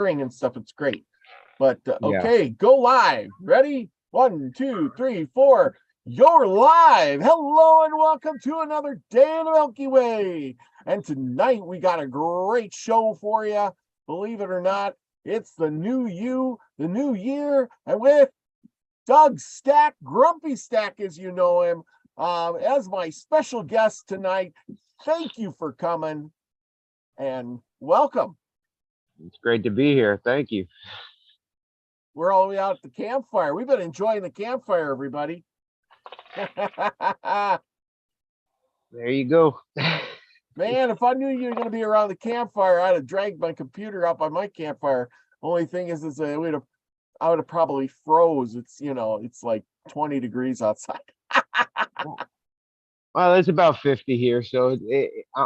ring and stuff. It's great. But Yeah. okay, go live. Ready? 1, 2, 3, 4. You're live. Hello and welcome to another day in the Milky Way. And tonight we got a great show for you. Believe it or not, it's the new you, the new year, and with Doug Stack, Grumpy Stack as you know him, as my special guest tonight. Thank you for coming and welcome. It's great to be here. Thank you. We're all the way out at the campfire. We've been enjoying the campfire, everybody. There you go. Man, if I knew you were going to be around the campfire, I'd have dragged my computer up on my campfire. Only thing is I would have probably froze. It's like 20 degrees outside. Well, it's about 50 here, so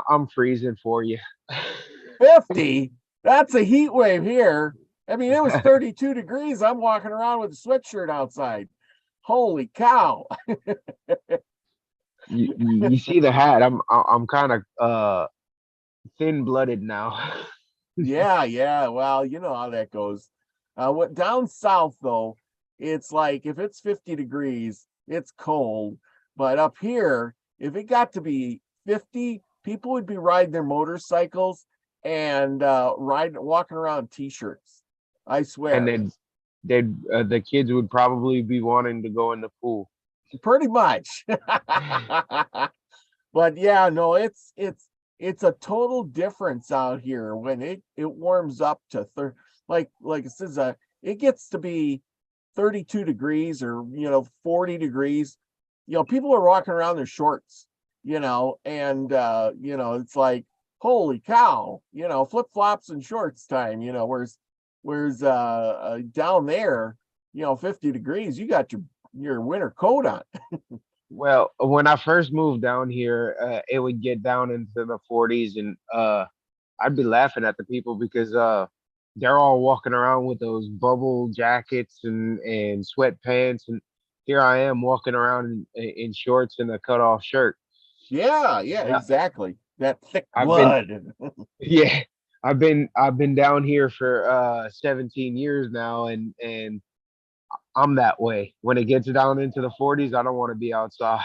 I'm freezing for you. 50? That's a heat wave here. I mean, it was 32 degrees. I'm walking around with a sweatshirt outside. Holy cow. You see the hat. I'm kind of thin-blooded now. Yeah. Well, you know how that goes. What down south though, it's like if it's 50 degrees, it's cold. But up here, if it got to be 50, people would be riding their motorcycles and walking around t-shirts. I swear. And then the kids would probably be wanting to go in the pool. Pretty much. But yeah, no, it's a total difference out here when it warms up to like it says it gets to be 32 degrees or 40 degrees. People are walking around their shorts, and it's like, holy cow, flip-flops and shorts time, whereas down there, 50 degrees, you got your winter coat on. Well, when I first moved down here, it would get down into the 40s, and I'd be laughing at the people because they're all walking around with those bubble jackets and sweatpants, and here I am walking around in shorts and a cut-off shirt. Yeah, Yeah, exactly. That thick I've been blood. yeah, I've been down here for 17 years now, and I'm that way. When it gets down into the 40s, I don't want to be outside.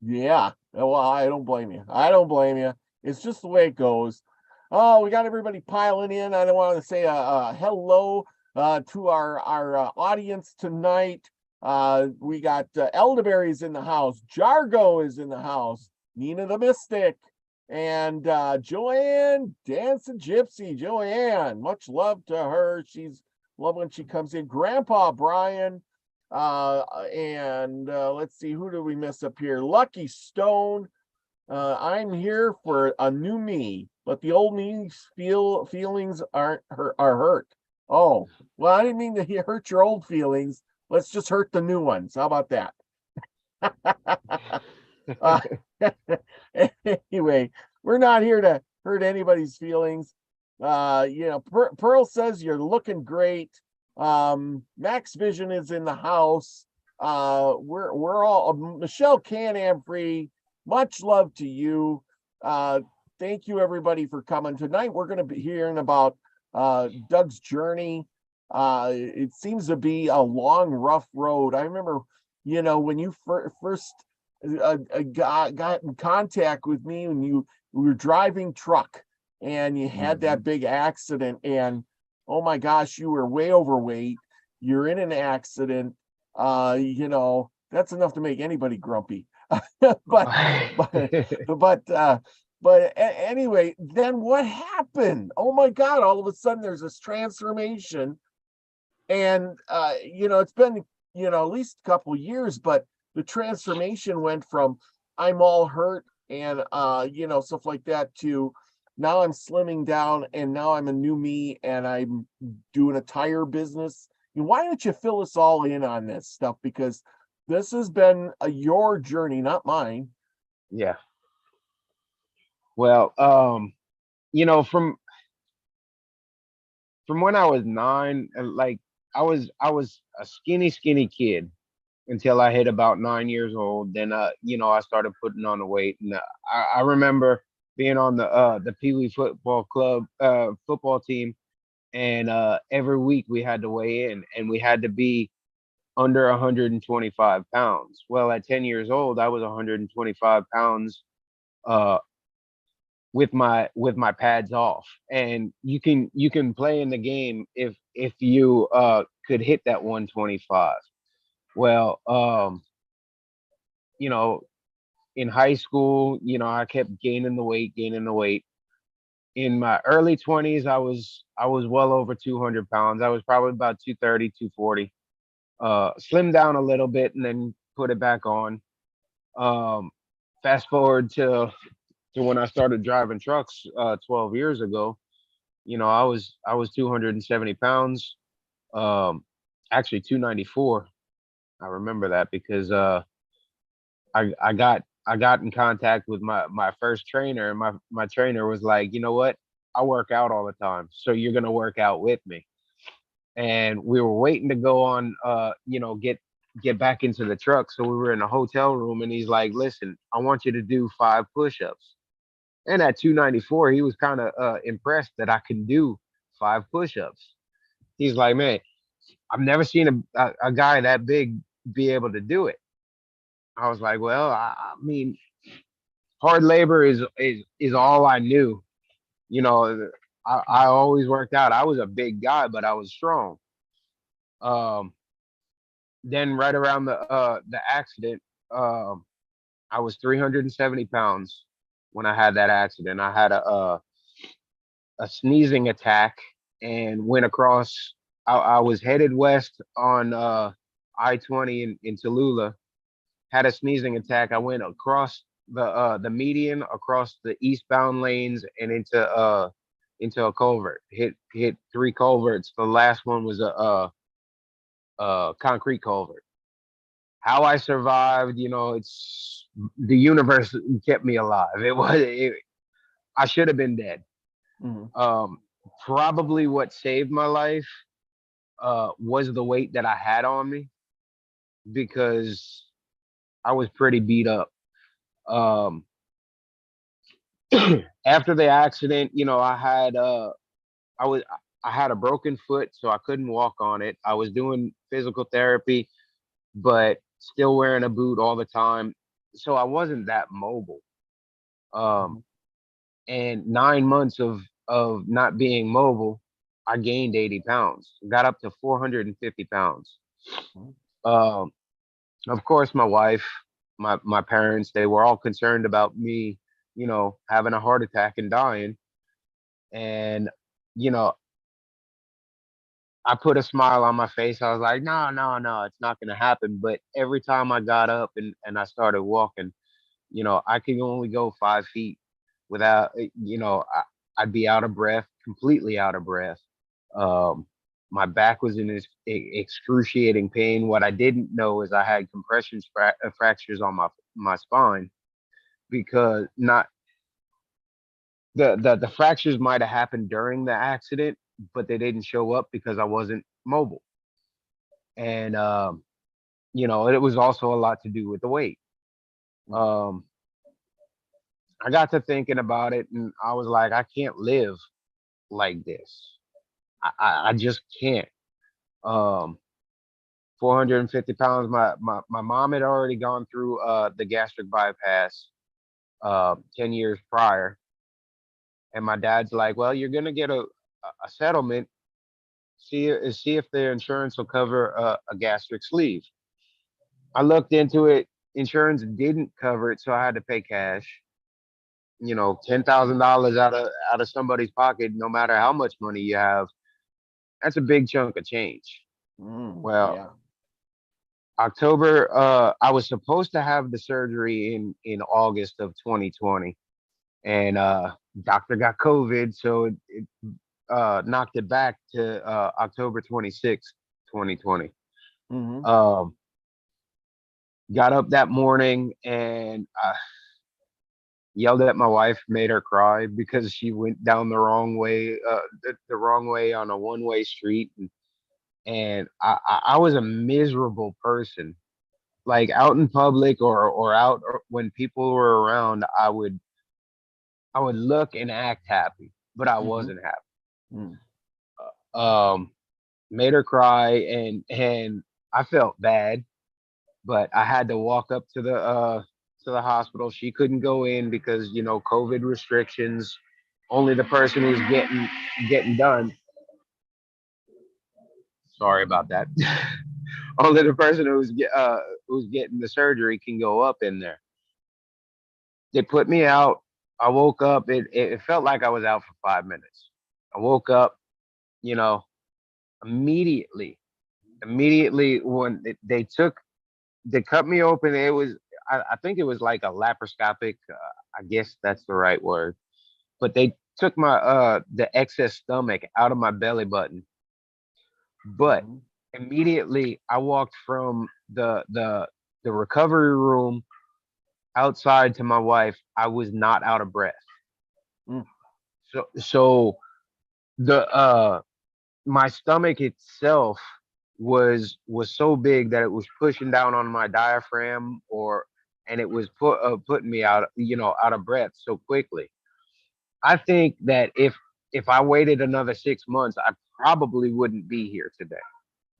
Yeah. Well, I don't blame you. I don't blame you. It's just the way it goes. Oh, we got everybody piling in. I don't want to say hello to our audience tonight. We got Elderberry's in the house. Jargo is in the house. Nina the Mystic. And Joanne, Dancing Gypsy. Joanne, much love to her. She's love when she comes in. Grandpa Brian. And let's see, who do we miss up here? Lucky Stone. I'm here for a new me, but the old me's feelings are hurt. Oh, well, I didn't mean to hurt your old feelings. Let's just hurt the new ones. How about that? Anyway, we're not here to hurt anybody's feelings. Pearl says you're looking great. Max Vision is in the house. We're all Michelle Can-Am Free. Much love to you. Thank you everybody for coming tonight. We're going to be hearing about Doug's journey. It seems to be a long, rough road. I remember, when you first got in contact with me when you were driving truck and you had that big accident, and oh my gosh, you were way overweight. You're in an accident. That's enough to make anybody grumpy. But anyway, then what happened? Oh my God, all of a sudden there's this transformation. And it's been, at least a couple of years, but the transformation went from I'm all hurt and stuff like that to now I'm slimming down and now I'm a new me and I'm doing a tire business. Why don't you fill us all in on this stuff? Because this has been your journey, not mine. Yeah. Well, from when I was 9, like I was a skinny kid until I hit about 9 years old. Then I started putting on the weight, and I remember being on the Pee Wee football club football team, and every week we had to weigh in, and we had to be under 125 pounds. Well, at 10 years old, I was 125 pounds uh, with my pads off, and you can play in the game if you could hit that 125. Well, you know, in high school, I kept gaining the weight. In my early 20s, I was well over 200 pounds. I was probably about 230, 240. Slimmed down a little bit and then put it back on. Um, Fast forward to when I started driving trucks 12 years ago. I was 270 pounds. Um, Actually 294. I remember that because I got in contact with my first trainer, and my trainer was like, you know what? I work out all the time, so you're gonna work out with me. And we were waiting to go on, get back into the truck. So we were in a hotel room, and he's like, listen, I want you to do 5 push-ups. And at 294, he was kind of impressed that I can do 5 push-ups. He's like, man, I've never seen a guy that big be able to do it. I was like, well, I mean, hard labor is all I knew. You know, I always worked out. I was a big guy, but I was strong. Um, then right around the accident, um, I was 370 pounds when I had that accident. I had a sneezing attack and went across. I was headed west on I-20 in Tallulah. Had a sneezing attack. I went across the median, across the eastbound lanes, and into a culvert. Hit 3 culverts. The last one was a concrete culvert. How I survived, it's the universe kept me alive. I should have been dead. Mhm. Probably what saved my life was the weight that I had on me, because I was pretty beat up. Um, After the accident, I was I had a broken foot, so I couldn't walk on it. I was doing physical therapy, but still wearing a boot all the time, so I wasn't that mobile. Um, Mhm. and 9 months of not being mobile, I gained 80 pounds, got up to 450 pounds. Mhm. Um, of course, my wife, my parents, they were all concerned about me, having a heart attack and dying. And you know, I put a smile on my face. I was like, no, no, no, it's not going to happen. But every time I got up and I started walking, I could only go 5 feet without, I'd be out of breath, completely out of breath. Um, my back was in this excruciating pain. What I didn't know is I had compression fractures on my spine, because not the fractures might have happened during the accident, but they didn't show up because I wasn't mobile. And it was also a lot to do with the weight. Mhm. Um, I got to thinking about it, and I was like, I can't live like this. I just can't. Um, 450 pounds. My mom had already gone through the gastric bypass 10 years prior, and my dad's like, well, you're gonna get a settlement. See if the insurance will cover a gastric sleeve. I looked into it. Insurance didn't cover it, so I had to pay cash. $10,000 out of somebody's pocket, no matter how much money you have, that's a big chunk of change. Well, Yeah. October, I was supposed to have the surgery in August of 2020, and doctor got COVID, so it knocked it back to October 26th, 2020. Mhm. Um, got up that morning and yelled at my wife, made her cry because she went down the wrong way, the wrong way on a one-way street, and I was a miserable person. Like out in public, or out, or when people were around, I would look and act happy, but I Mhm. wasn't happy. Mhm. Um, made her cry, and I felt bad, but I had to walk up to the hospital. She couldn't go in because COVID restrictions. Only the person who's getting done. Sorry about that. Only the person who's getting the surgery can go up in there. They put me out. I woke up. It felt like I was out for 5 minutes. I woke up, you know, immediately. Immediately when they cut me open, I think it was like a laparoscopic. I guess that's the right word. But they took my the excess stomach out of my belly button. But Mhm. immediately I walked from the recovery room outside to my wife. I was not out of breath. Mm. So the my stomach itself was so big that it was pushing down on my diaphragm, and it was putting me out of breath so quickly. I think that if I waited another 6 months, I probably wouldn't be here today.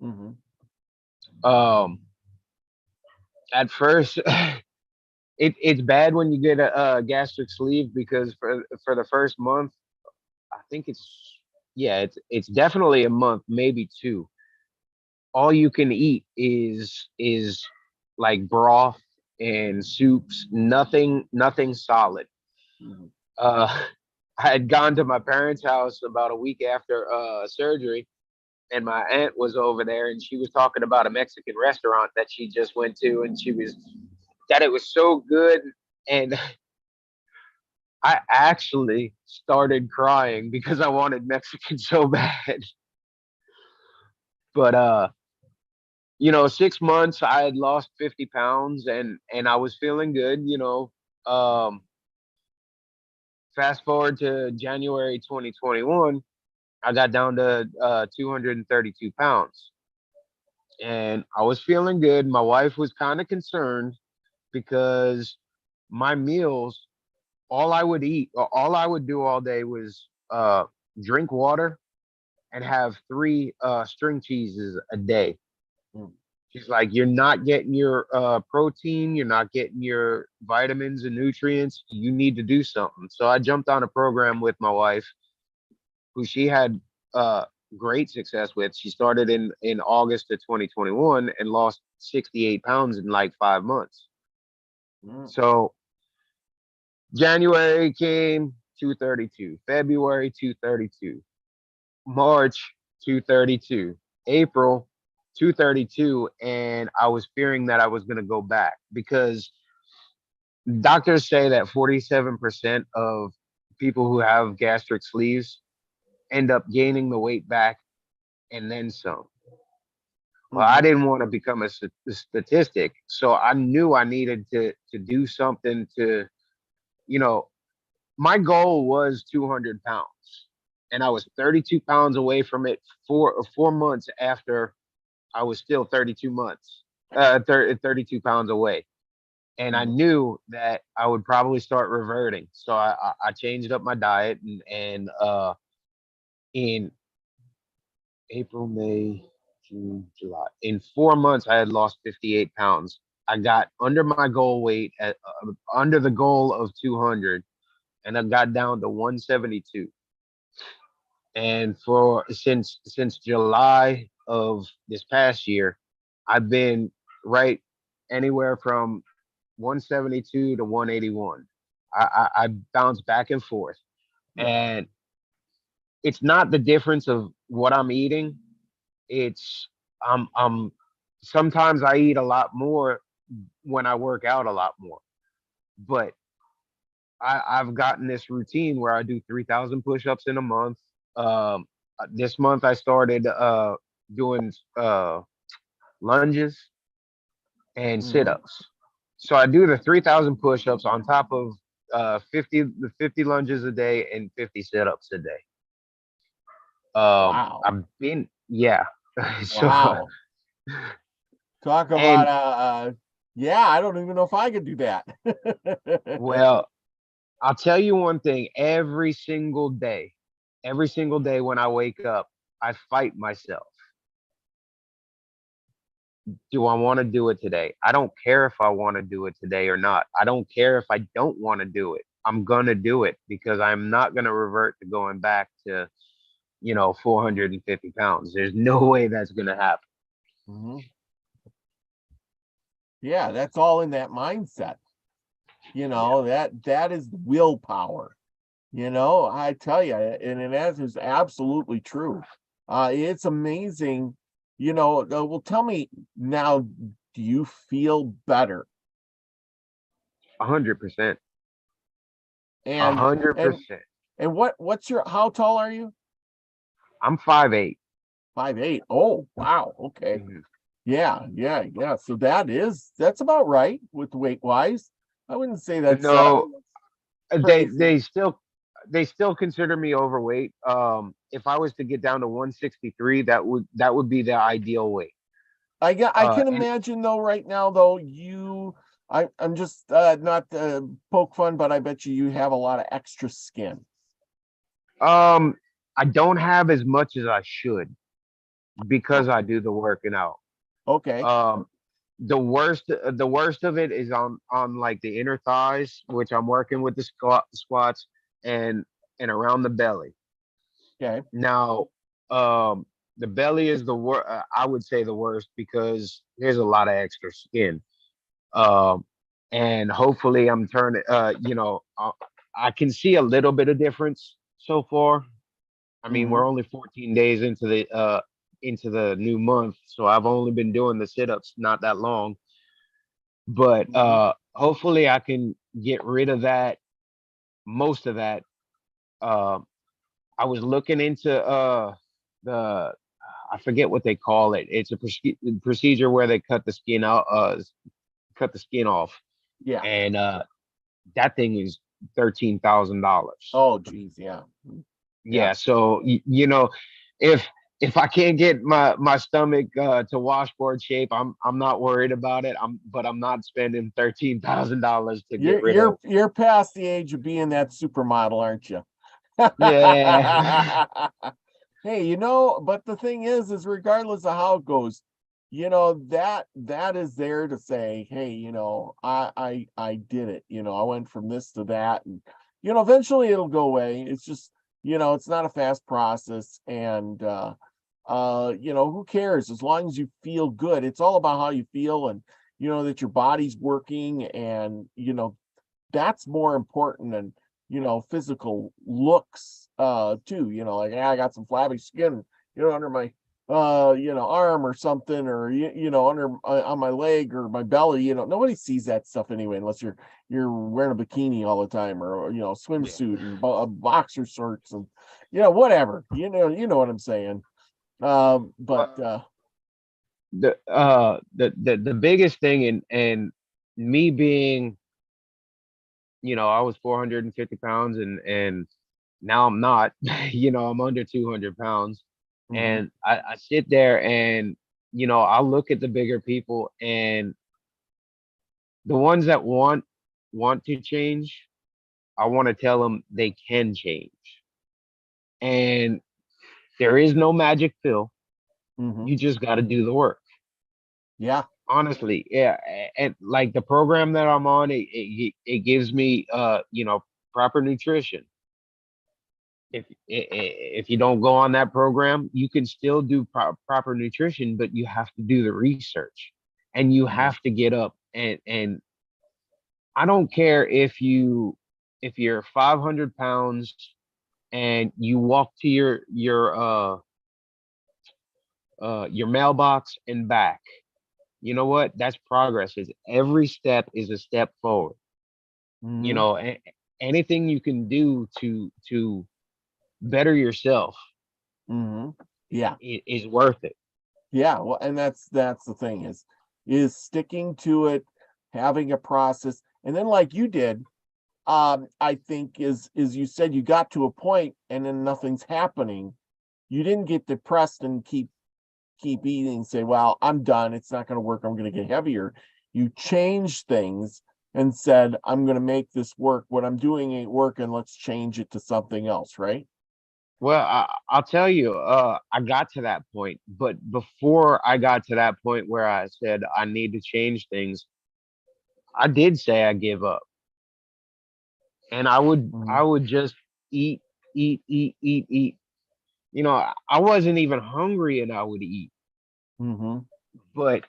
Mhm. Um, at first, it's bad when you get a gastric sleeve because for the first month, I think it's definitely a month, maybe two. All you can eat is like broth and soups, nothing solid. Mhm. Uh, I had gone to my parents' house about a week after surgery, and my aunt was over there, and she was talking about a Mexican restaurant that she just went to, and she was that it was so good, and I actually started crying because I wanted Mexican so bad. But 6 months I had lost 50 pounds, and I was feeling good. Um, fast forward to January 2021, I got down to 232 pounds, and I was feeling good. My wife was kind of concerned because my meals, all I would eat, or all I would do all day was drink water and have three string cheeses a day. Mm. She's like, you're not getting your protein, you're not getting your vitamins and nutrients. You need to do something. So I jumped on a program with my wife, who she had uh, great success with. She started in August of 2021 and lost 68 pounds in like 5 months. Mm. So January came 232, February 232, March 232, April 232, and I was fearing that I was going to go back because doctors say that 47% of people who have gastric sleeves end up gaining the weight back and then some. Well, I Mhm. didn't want to become a statistic, so I knew I needed to do something to, you know, my goal was 200 pounds, and I was 32 pounds away from it 4 months after I was still 32 months, 32 pounds away. And I Mhm. knew that I would probably start reverting. So I changed up my diet, and in April, May, June, July, in 4 months, I had lost 58 pounds. I got under my goal weight under the goal of 200, and I got down to 172. And for since July of this past year, I've been right anywhere from 172 to 181. I bounce back and forth, Yeah. and it's not the difference of what I'm eating. It's I'm sometimes I eat a lot more when I work out a lot more, but I've gotten this routine where I do 3,000 push-ups in a month. This month I started doing lunges and Mhm. sit-ups. So I do the 3,000 push-ups on top of 50 lunges a day and 50 sit-ups a day. Wow. I've been yeah. So Wow. Talk about and yeah, I don't even know if I could do that. well, I'll tell you one thing, every single day when I wake up. I fight myself. Do I want to do it today? I don't care if I want to do it today or not. I don't care if I don't want to do it. I'm gonna do it because I'm not gonna revert to going back to 450 pounds. There's no way that's gonna happen. Mhm. Yeah, that's all in that mindset. Yeah. That is willpower. I tell you, and that is absolutely true. It's amazing. Well, tell me now, do you feel better? 100%. a And hundred and percent. and what's your how tall are you? I'm 5'8". 5'8". Oh, wow. Okay. Mhm. Yeah, yeah, yeah. So that's about right with weight wise. I wouldn't say that's No, they crazy. they still they still consider me overweight. If I was to get down to 163, that would be the ideal weight. I can And imagine though right now though I'm just not poke fun, but I bet you have a lot of extra skin. um, I don't have as much as I should Oh, because I do the working out. okay. Um, the worst of it is on like the inner thighs, which I'm working with the squats and around the belly. Okay. Now, the belly is the worst. I would say the worst because there's a lot of extra skin. Um, and hopefully, I'm turning. I can see a little bit of difference so far. I mean, Hmm. we're only 14 days into the new month, so I've only been doing the sit-ups not that long. But Hmm. hopefully, I can get rid of that, most of that. Uh, I was looking into the I forget what they call it. It's a procedure where they cut the skin off, Yeah. and that thing is $13,000. Oh, geez. Yeah. Yeah. Yeah, so if I can't get my stomach to washboard shape, I'm not worried about it. I'm not spending $13,000 to get You're rid of. you're you're past the age of being that supermodel, aren't you? Yeah. Hey, but the thing is regardless of how it goes, that is there to say, hey, I did it. I went from this to that, and eventually it'll go away. It's just, it's not a fast process, and who cares as long as you feel good. It's all about how you feel, and that your body's working, and that's more important than physical looks too. Like, I got some flabby skin under my arm or something, or under on my leg or my belly. Nobody sees that stuff anyway, unless you're wearing a bikini all the time, or Yeah. swimsuit and boxer shorts, and whatever. You know what I'm saying. But Well, the biggest thing, and me being, I was 450 pounds, and now I'm not. I'm under 200 pounds, mhm, and I sit there and I look at the bigger people, and the ones that want to change, I want to tell them they can change, and there is no magic pill. mhm, You just got to do the work. yeah, Honestly, yeah, and like the program that I'm on, it gives me proper nutrition. If you don't go on that program, you can still do proper nutrition, but you have to do the research, and you mhm, have to get up, and I don't care if you're 500 pounds and you walk to your mailbox and back. You know what? That's progress. Is every step is a step forward. You mhm, know, anything you can do to better yourself mhm. Yeah. is worth it. Yeah, well, and that's the thing is sticking to it, having a process, and then like you did, I think is you said you got to a point and then nothing's happening. You didn't get depressed and keep eating and say, well, I'm done. It's not going to work. I'm going to get heavier. You changed things and said, I'm going to make this work. What I'm doing ain't working. Let's change it to something else, right? Well, I'll tell you, I got to that point, but before I got to that point where I said I need to change things, I did say I give up, and I Mhm. would just eat, eat. You know, I wasn't even hungry, and I would eat. Mhm. But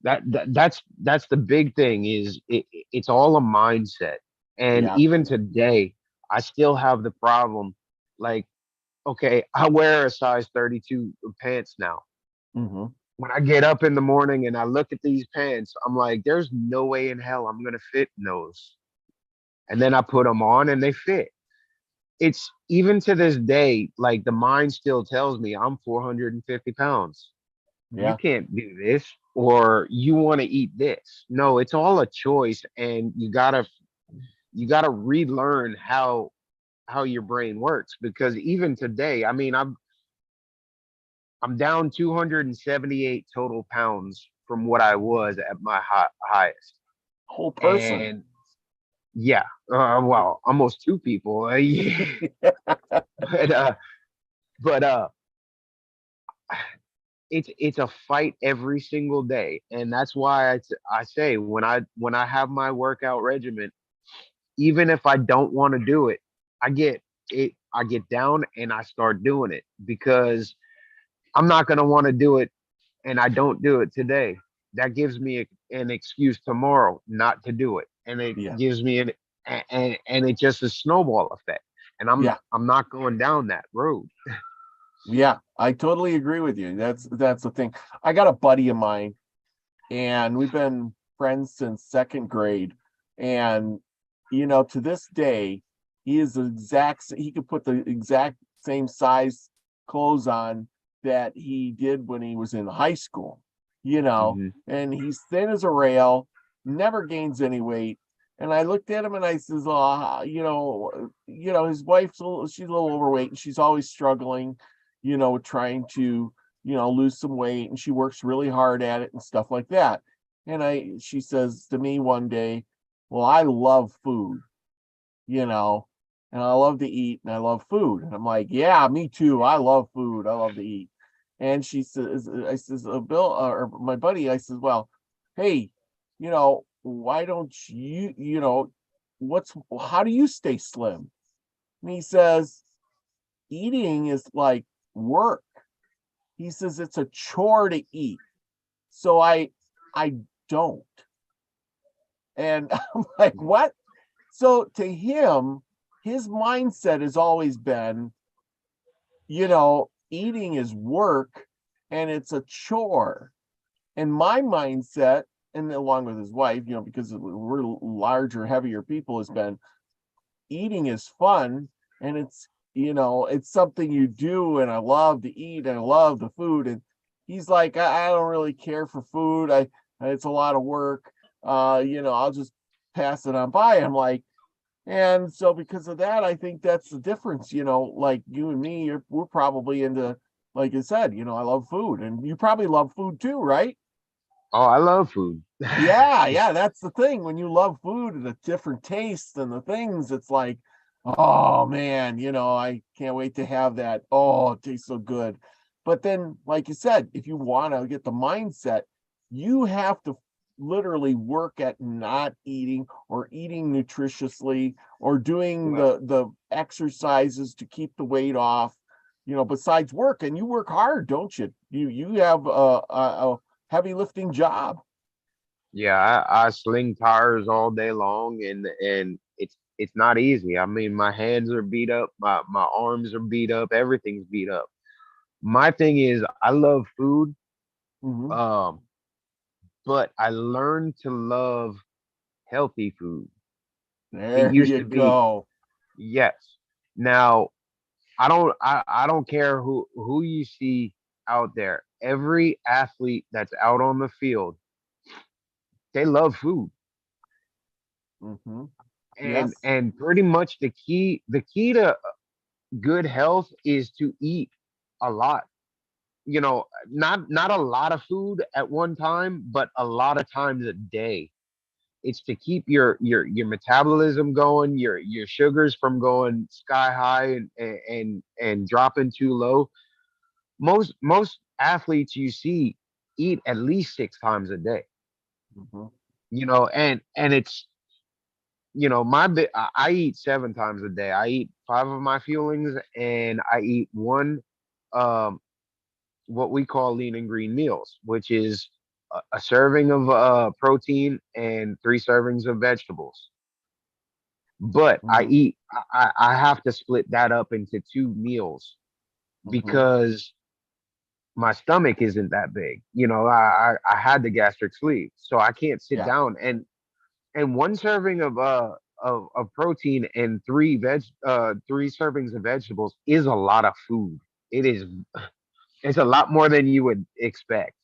that's the big thing is it's all a mindset, and Yeah. even today, I still have the problem. Like, okay, I wear a size 32 pants now. Mhm. When I get up in the morning and I look at these pants, I'm like, there's no way in hell I'm gonna fit in those. And then I put them on and they fit. It's even to this day, like the mind still tells me I'm 450 pounds. You Yeah. can't do this, or you want to eat this. No, it's all a choice, and you gotta relearn how your brain works, because even today, I mean, I'm down 278 total pounds from what I was at my highest. Whole person. And yeah, well, almost two people. Yeah. But but it's a fight every single day, and that's why I say when I have my workout regimen, even if I don't want to do it, I get I get down and I start doing it, because I'm not gonna want to do it and I don't do it today. That gives me an excuse tomorrow not to do it, and it Yeah. gives me and it's just a snowball effect. And Yeah. I'm not going down that road. Yeah. I totally agree with you. That's the thing. I got a buddy of mine, and we've been friends since second grade. And to this day, he could put the exact same size clothes on that he did when he was in high school, Hmm. and he's thin as a rail, never gains any weight. And I looked at him and I says, oh, his she's a little overweight and she's always struggling, trying to, lose some weight, and she works really hard at it and stuff like that. She says to me one day, well, I love food, you know, and I love to eat and I love food. And I'm like, yeah, me too. I love food. I love to eat. And she says, I says, Bill, or my buddy, I says, well, hey, why don't how do you stay slim? And he says, eating is like work. He says, it's a chore to eat. So I don't. And I'm like, what? So to him, his mindset has always been, eating is work and it's a chore. And my mindset, and along with his wife, because we're larger, heavier people, has been eating is fun, and it's something you do, and I love to eat and I love the food. And he's like, I don't really care for food. It's a lot of work. I'll just pass it on by. I'm like, and so because of that, I think that's the difference, like you and me, we're probably into, like I said, I love food, and you probably love food too, right? Oh, I love food. Yeah, yeah, that's the thing. When you love food and the different tastes and the things, it's like, oh man, I can't wait to have that. Oh, it tastes so good. But then, like you said, if you want to get the mindset, you have to literally work at not eating, or eating nutritiously, or doing Well, the exercises to keep the weight off, besides work. And you work hard, don't you? You have a heavy lifting job. yeah, I sling tires all day long, and it's not easy. I mean, my hands are beat up, my arms are beat up, everything's beat up. My thing is, I love food, Mhm. um, but I learned to love healthy food. It There used you to be, go. yes. Now I don't care who you see out there. Every athlete that's out on the field, they love food. Mhm. And Yes. and pretty much the key to good health is to eat a lot. Not a lot of food at one time, but a lot of times a day. it's to keep your metabolism going, your sugars from going sky high and dropping too low. Most athletes you see eat at least 6 times a day. Mhm. And it's I eat 7 times a day. I eat five of my fuelings, and I eat one um what we call lean and green meals, which is a serving of protein and 3 servings of vegetables. But Mhm. I have to split that up into 2 meals Mhm. because my stomach isn't that big. I had the gastric sleeve, so I can't sit Yeah. down, and one serving of protein and 3 servings of vegetables is a lot of food. It's a lot more than you would expect.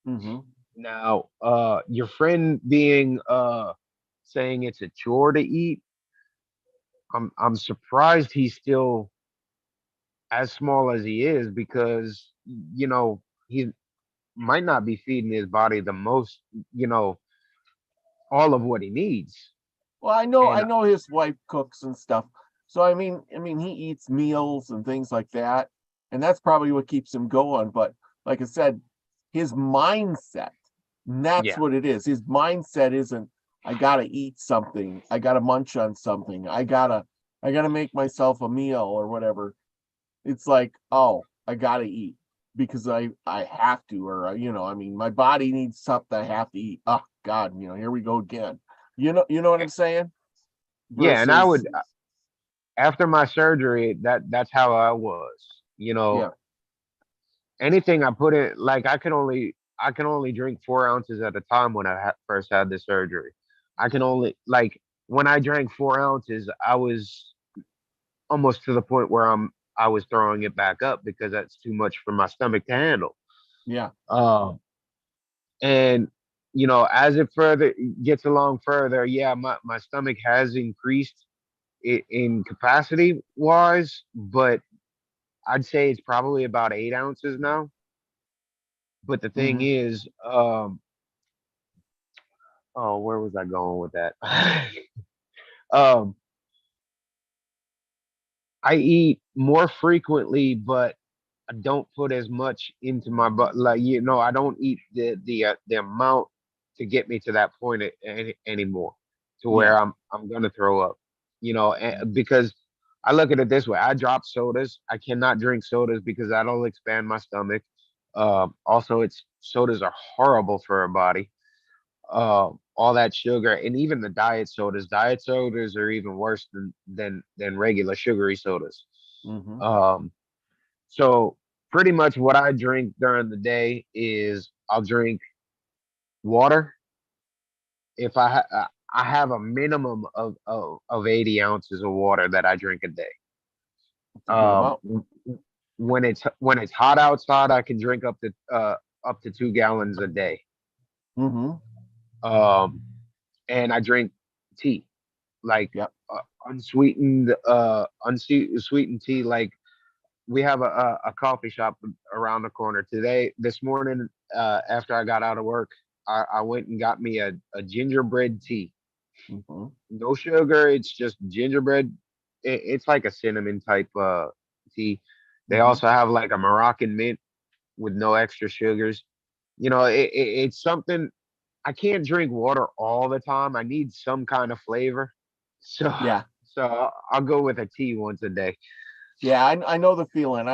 Mhm. Now, your friend being saying it's a chore to eat, I'm surprised he's still as small as he is, because he might not be feeding his body the most, you know, all of what he needs. Well, I And know his wife cooks and stuff. So I mean he eats meals and things like that. And that's probably what keeps him going. But like I said, his mindset, and that's yeah, what it is. His mindset isn't I gotta eat something, I gotta munch on something, I gotta make myself a meal or whatever. It's like, oh, I gotta eat because I have to, or I mean, my body needs something I have to eat. Oh God, here we go again. You know what I'm saying? yeah, and I Versus, would, after my surgery, that's how I was. yeah, Anything I put in, like I can only drink 4 ounces at a time when I first had the surgery. I can only, like, when I drank 4 ounces, I was almost to the point where I was throwing it back up because that's too much for my stomach to handle. yeah. Um, and as it further gets along further, yeah, my stomach has increased in capacity wise, but I'd say it's probably about 8 ounces now. But the thing Hmm. is, oh, where was I going with that? um, I eat more frequently, but I don't put as much into my butt. Like, I don't eat the amount to get me to that point anymore, to Yeah. where I'm gonna throw up. Because I look at it this way: I drop sodas. I cannot drink sodas because that'll expand my stomach. Also, it's sodas are horrible for our body. All that sugar, and even the diet sodas. Diet sodas are even worse than regular sugary sodas. Hmm. Um, so pretty much what I drink during the day is I'll drink water. If I have a minimum of 80 ounces of water that I drink a day. It's a good Um, amount. when it's hot outside, I can drink up to 2 gallons a day. Hmm. Um, and I drink tea, like Yep. unsweetened tea. Like, we have a coffee shop around the corner. This morning, after I got out of work, I went and got me a gingerbread tea. Hmm. No sugar, it's just gingerbread. It's like a cinnamon type tea. They Hmm. also have like a Moroccan mint with no extra sugars. It's something. I can't drink water all the time. I need some kind of flavor. So Yeah. so I'll go with a tea once a day. Yeah. I know the feeling.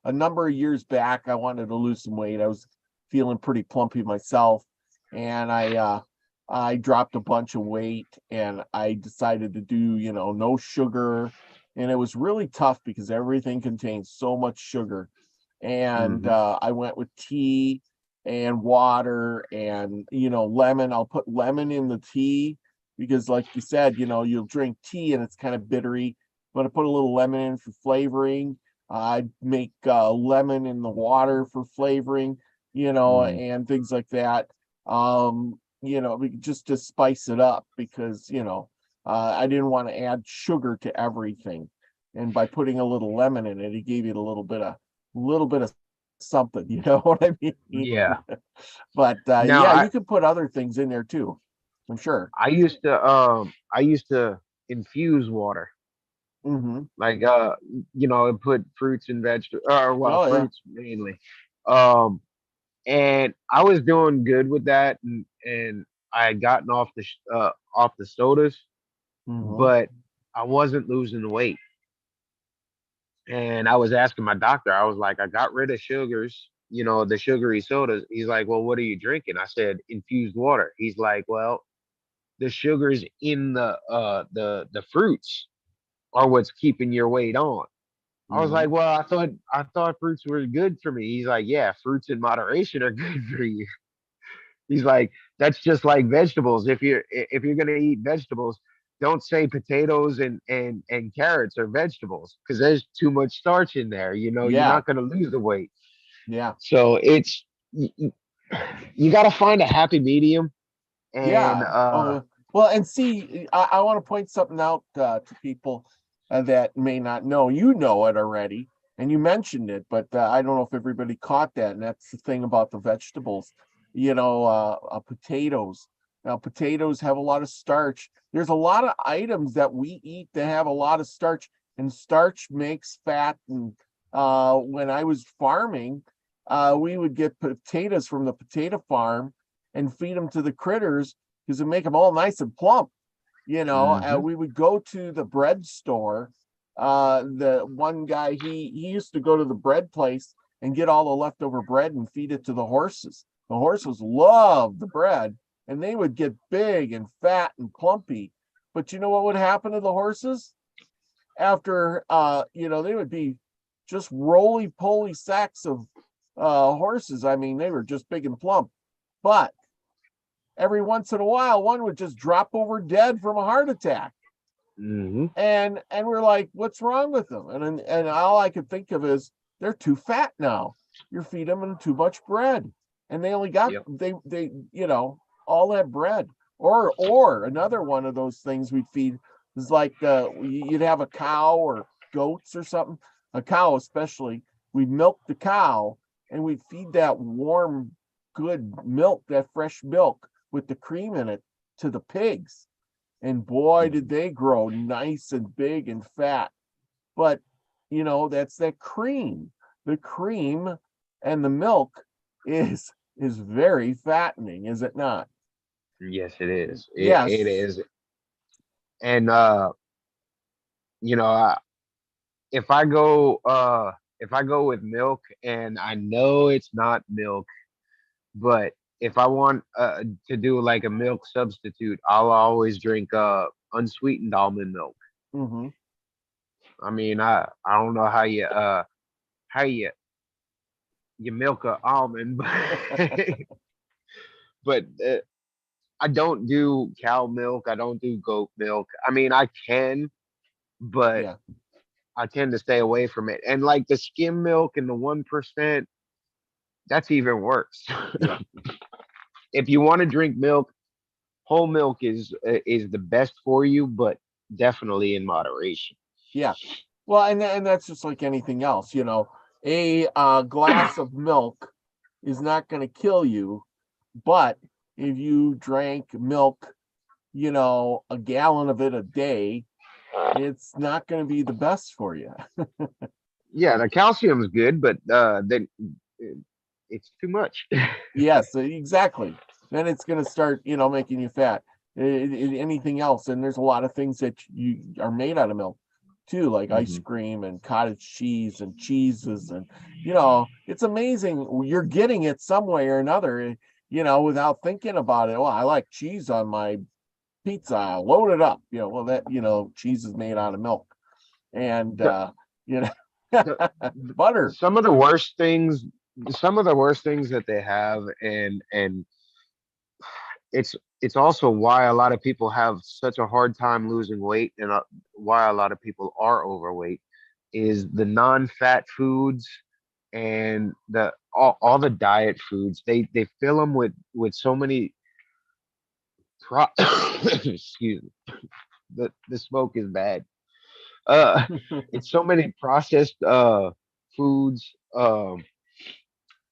A number of years back, I wanted to lose some weight. I was feeling pretty plumpy myself, and I dropped a bunch of weight, and I decided to do, no sugar, and it was really tough because everything contains so much sugar. And Hmm. I went with tea and water and lemon. I'll put lemon in the tea because, like you said, you'll drink tea and it's kind of bittery, but I put a little lemon in for flavoring. I make lemon in the water for flavoring, Hmm. and things like that. Just to spice it up because I didn't want to add sugar to everything, and by putting a little lemon in it, it gave it a little bit of something, you know what I mean? Yeah. But Now yeah, I you can put other things in there too. I'm sure. I used to infuse water. Hmm. Like and put fruits and vegetables, or well, Oh yeah. fruits mainly. Um and I was doing good with that, and I had gotten off the sodas, Hmm. but I wasn't losing weight. And I was asking my doctor, I was like, I got rid of sugars, the sugary sodas. He's like, well, what are you drinking? I said, infused water. He's like, well, the sugars in the fruits are what's keeping your weight on. I was Hmm. like, well, I thought fruits were good for me. He's like, yeah, fruits in moderation are good for you. He's like, that's just like vegetables. If you're gonna eat vegetables, don't say potatoes and carrots are vegetables because there's too much starch in there. You're Yeah. not gonna lose the weight. Yeah. So you got to find a happy medium. And Yeah. Well, and see, I want to point something out to people that may not know. You know it already, and you mentioned it, but I don't know if everybody caught that. And that's the thing about the vegetables. Potatoes. Now, potatoes have a lot of starch. There's a lot of items that we eat that have a lot of starch, and starch makes fat. And when I was farming, we would get potatoes from the potato farm and feed them to the critters because it make them all nice and plump. hmm We would go to the bread store. The one guy he used to go to the bread place and get all the leftover bread and feed it to the horses. The horses loved the bread, and they would get big and fat and plumpy. But you know what would happen to the horses after? They would be just roly poly sacks of horses. I mean, they were just big and plump. But every once in a while, one would just drop over dead from a heart attack. hmm And we're like, what's wrong with them? And all I could think of is they're too fat now. You're feeding them too much bread, and they only got Yep. all that bread. Or another one of those things we'd feed is like you'd have a cow or goats or something. A cow especially, we'd milk the cow and we'd feed that warm, good milk, that fresh milk with the cream in it to the pigs, and boy did they grow nice and big and fat. But that's that cream. The cream and the milk is very fattening, is it not? Yes, it is. It Yes. is. And you know, I, if I go with milk and I know it's not milk, but if I want to do like a milk substitute, I'll always drink unsweetened almond milk. Hmm. I mean, I don't know how you milk a almond, but I don't do cow milk. I don't do goat milk. I mean, I can, but Yeah. I tend to stay away from it. And like the skim milk and the 1%, that's even worse. Yeah. If you want to drink milk, whole milk is the best for you, but definitely in moderation. Yeah. Well, and that's just like anything else. A glass of milk is not going to kill you, but if you drank milk, a gallon of it a day, it's not going to be the best for you. Yeah, the calcium is good, but then it's too much. Yes, exactly. Then it's going to start, making you fat. Anything else, and there's a lot of things that you are made out of milk too, like ice hmm cream and cottage cheese and cheeses, and it's amazing. You're getting it some way or another, without thinking about it. Well, I like cheese on my pizza. I'll load it up. Well, that cheese is made out of milk, and The, you know, the, butter. some of the worst things, some of the worst things that they have, and it's also why a lot of people have such a hard time losing weight, and why a lot of people are overweight, is the non-fat foods and all the diet foods. They fill them with so many excuse me, the smoke is bad. uh it's so many processed foods,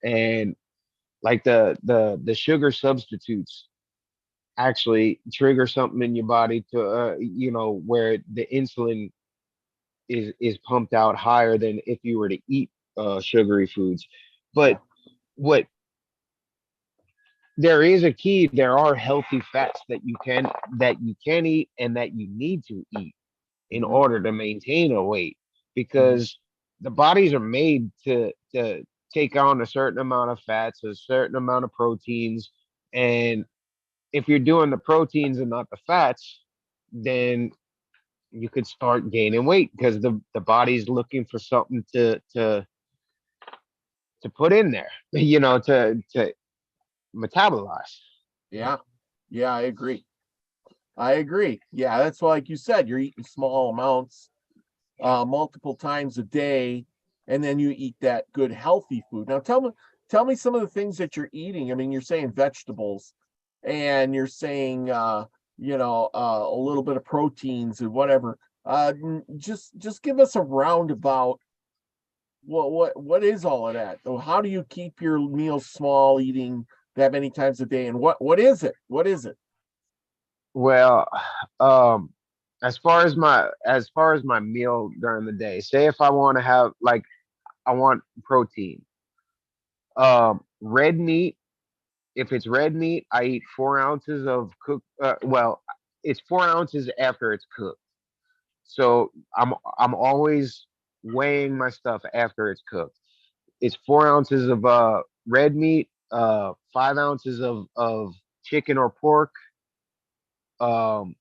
and like the sugar substitutes actually trigger something in your body to where the insulin is pumped out higher than if you were to eat sugary foods. But Yeah. what there is a key, there are healthy fats that you can eat and that you need to eat in Hmm. order to maintain a weight, Hmm. because the bodies are made to take on a certain amount of fats, a certain amount of proteins, and if you're doing the proteins and not the fats, then you could start gaining weight because the body's looking for something to put in there, to metabolize. Yeah. Yeah, I agree. I agree. Yeah, that's why, like you said, you're eating small amounts, multiple times a day, and then you eat that good healthy food. Now tell me some of the things that you're eating. I mean, you're saying vegetables, and you're saying a little bit of proteins and whatever. Just give us a roundabout. What is all of that? How do you keep your meals small, eating that many times a day? And what is it? What is it? Well, um, as far as my meal during the day, say if I want to have like I want protein, red meat. If it's red meat, I eat 4 ounces of cooked. Well, it's 4 ounces after it's cooked. So I'm always weighing my stuff after it's cooked. It's 4 ounces of red meat, 5 ounces of chicken or pork, um,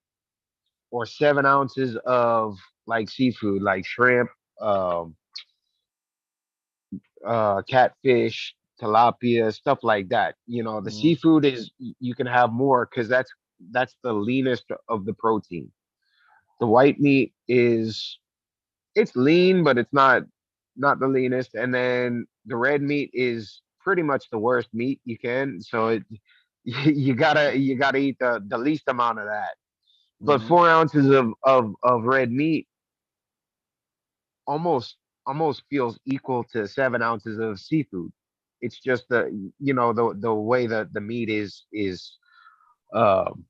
or 7 ounces of like seafood, like shrimp, um, catfish, tilapia, stuff like that. The Mhm. seafood is you can have more because that's the leanest of the protein. The white meat is it's lean, but it's not the leanest. And then the red meat is pretty much the worst meat you can. So you gotta eat the least amount of that. But Mhm. 4 ounces of red meat almost almost feels equal to 7 ounces of seafood. It's just the way that the meat is um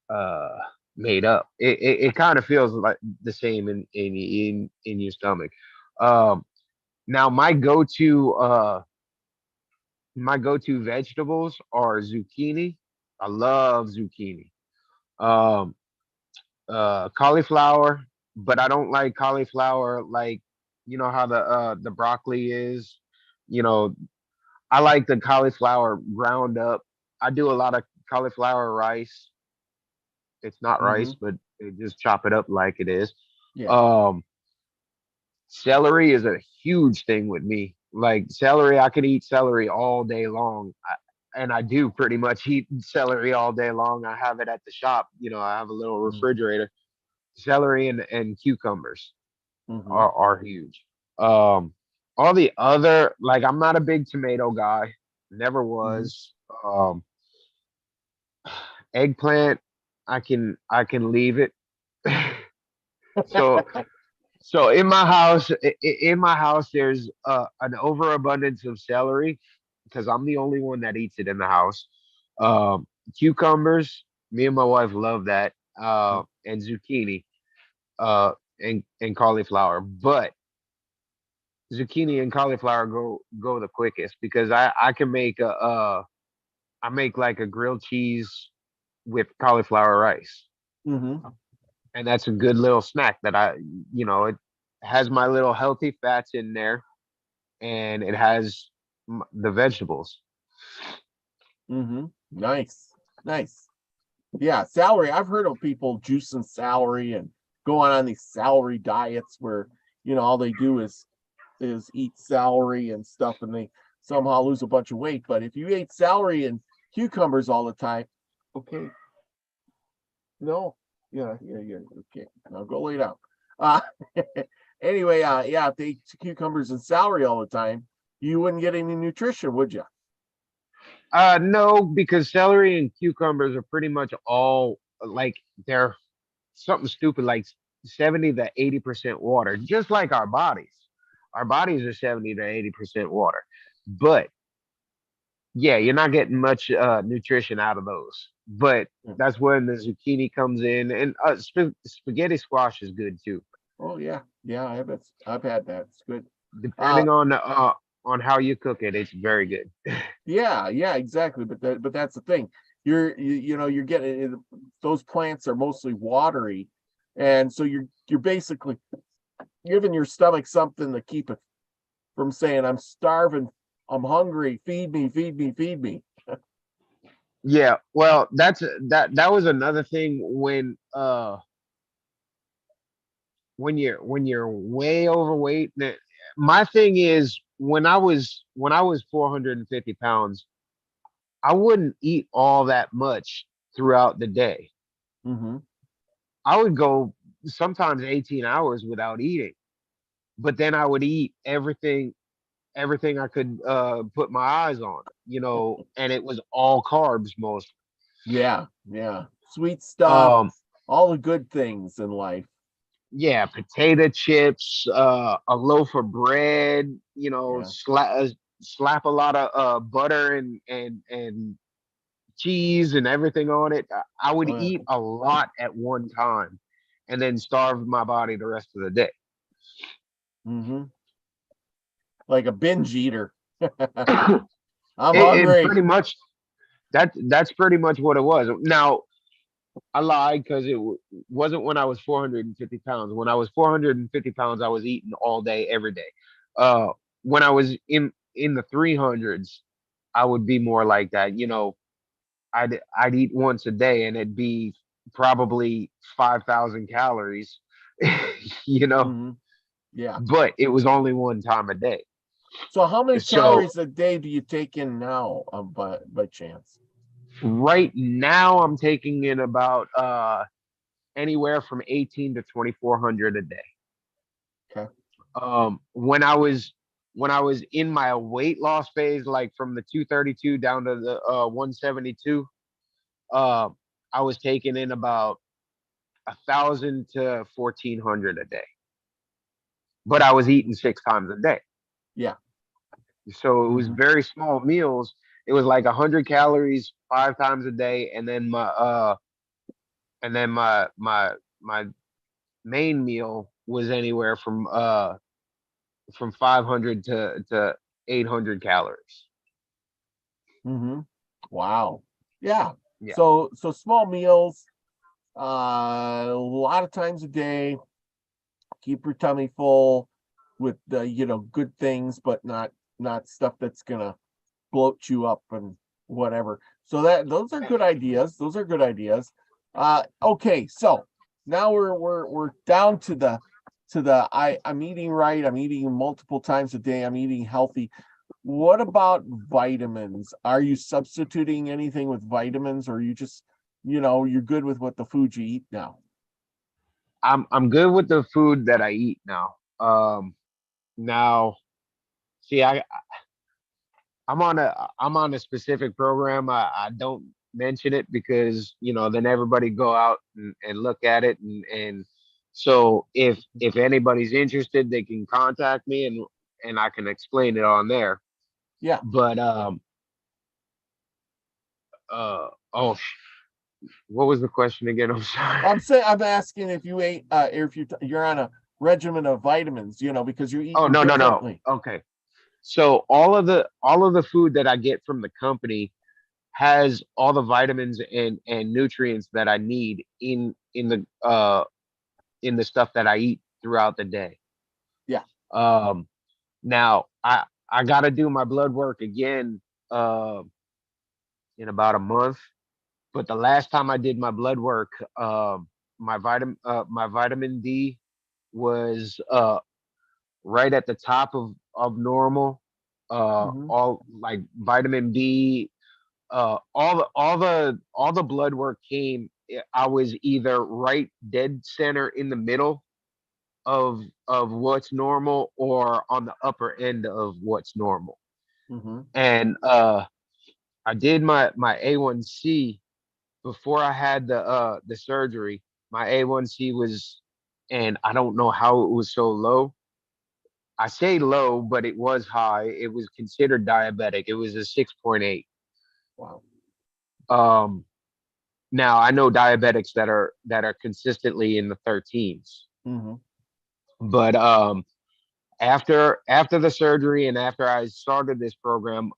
uh made up. It kind of feels like the same in your stomach. Um Now my go-to vegetables are zucchini. I love zucchini. Um Cauliflower, but I don't like cauliflower like how the broccoli is. You know, I like the cauliflower ground up. I do a lot of cauliflower rice. It's not rice, Mhm. but they just chop it up like it is. Yeah. Um, Celery is a huge thing with me. Like celery, I could eat celery all day long. And I do pretty much eat celery all day long. I have it at the shop. I have a little Mhm. refrigerator. Celery and cucumbers Mhm. are huge. Um, all the other, like, I'm not a big tomato guy. Never Mhm. was. Um, Eggplant, I can leave it. so so in my house there's an overabundance of celery because I'm the only one that eats it in the house. Um, Cucumbers, me and my wife love that. And zucchini, uh, and cauliflower. But zucchini and cauliflower go the quickest because I can make I make like a grilled cheese with cauliflower rice, Mhm. and that's a good little snack that it has my little healthy fats in there, and it has the vegetables. Mhm. Nice. Nice. Yeah, celery. I've heard of people juicing celery and going on these celery diets where, all they do is eat celery and stuff, and they somehow lose a bunch of weight. But if you ate celery and cucumbers all the time, okay, no, yeah, okay, now go lay down. Uh, anyway, yeah, if they ate cucumbers and celery all the time, you wouldn't get any nutrition, would you? No, because celery and cucumbers are pretty much all like they're something stupid like 70 to 80% water, just like our bodies. Our bodies are 70 to 80% water. But yeah, you're not getting much nutrition out of those. but Mm. that's when the zucchini comes in, and spaghetti squash is good too, Oh yeah, yeah. I've had that. It's good. Uh, depending on how you cook it. It's very good. yeah, yeah, exactly. But that's the thing. You're getting those plants are mostly watery, and so you're basically giving your stomach something to keep it from saying, "I'm starving, I'm hungry, feed me, feed me, feed me." Yeah, well, that was another thing when you're way overweight. My thing is when I was 450 pounds, I wouldn't eat all that much throughout the day. Hmm. I would go sometimes 18 hours without eating, but then I would eat everything I could put my eyes on, and it was all carbs most. Yeah, yeah. Sweet stuff, Um, all the good things in life. yeah, potato chips, a loaf of bread, Yeah. slap a lot of butter and cheese and everything on it. I would Oh yeah. eat a lot at one time, and then starve my body the rest of the day. Hmm. Like a binge eater. it, I'm it hungry. pretty much that's pretty much what it was. Now I lied because wasn't when I was 450 pounds. When I was 450 pounds, I was eating all day, every day. Uh, when I was in the 300s, I would be more like that. I'd eat once a day, and it'd be probably 5,000 calories. you know, Hmm. Yeah. but it was only one time a day. So how many So calories a day do you take in now, by chance? right now, I'm taking in about anywhere from 18 to 2,400 a day. Okay. When I was in my weight loss phase, like from the 232 down to the 172, uh, I was taking in about 1,000 to 1,400 a day, but I was eating 6 times a day, Yeah. so it was Hmm. very small meals. It was like 100 calories 5 times a day, and then my main meal was anywhere from 500 to 800 calories. Hmm. Wow. Yeah. Yeah. So small meals, a lot of times a day, keep your tummy full with the, good things, but not stuff that's gonna bloat you up and whatever. So those are good ideas. Those are good ideas. Okay, so now we're down to the I'm eating right. I'm eating multiple times a day. I'm eating healthy. What about vitamins? Are you substituting anything with vitamins, or are you just, you're good with what the food you eat now? I'm good with the food that I eat now. Now, see, I'm on a specific program. I don't mention it because then everybody go out and look at it, and so if anybody's interested, they can contact me, and I can explain it on there. Yeah. But uh oh, what was the question again? I'm sorry. I'm asking if you ate, if you're on a regimen of vitamins, because you're Oh, eating no, no, no. differently. Okay. So all of the food that I get from the company has all the vitamins and nutrients that I need in the stuff that I eat throughout the day. Yeah. Um Now I got to do my blood work again uh in about a month, but the last time I did my blood work, my vitamin D was right at the top of normal. Hmm. All like vitamin B, all the blood work came. I was either right dead center in the middle of what's normal, or on the upper end of what's normal. Hmm. And I did my A1C before I had the surgery. My A1C was, and I don't know how it was so low. I say low, but it was high. It was considered diabetic. It was a 6.8. Wow. Um, Now I know diabetics that are consistently in the 13s, Hmm. but after the surgery and after I started this program,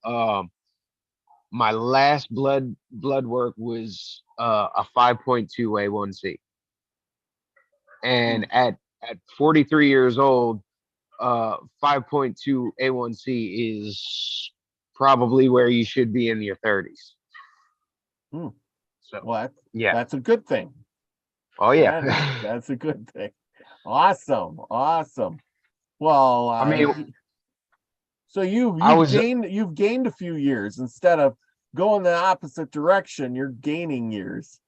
my last blood work was a 5.2 A1C, and at 43 years old, 5.2 A1C is probably where you should be in your 30s. Hmm. So Well, yeah. that's a good thing. Oh That yeah. that's a good thing. Awesome, awesome. Well, I mean, so you've I you've was. gained you've gained a few years instead of going the opposite direction. You're gaining years.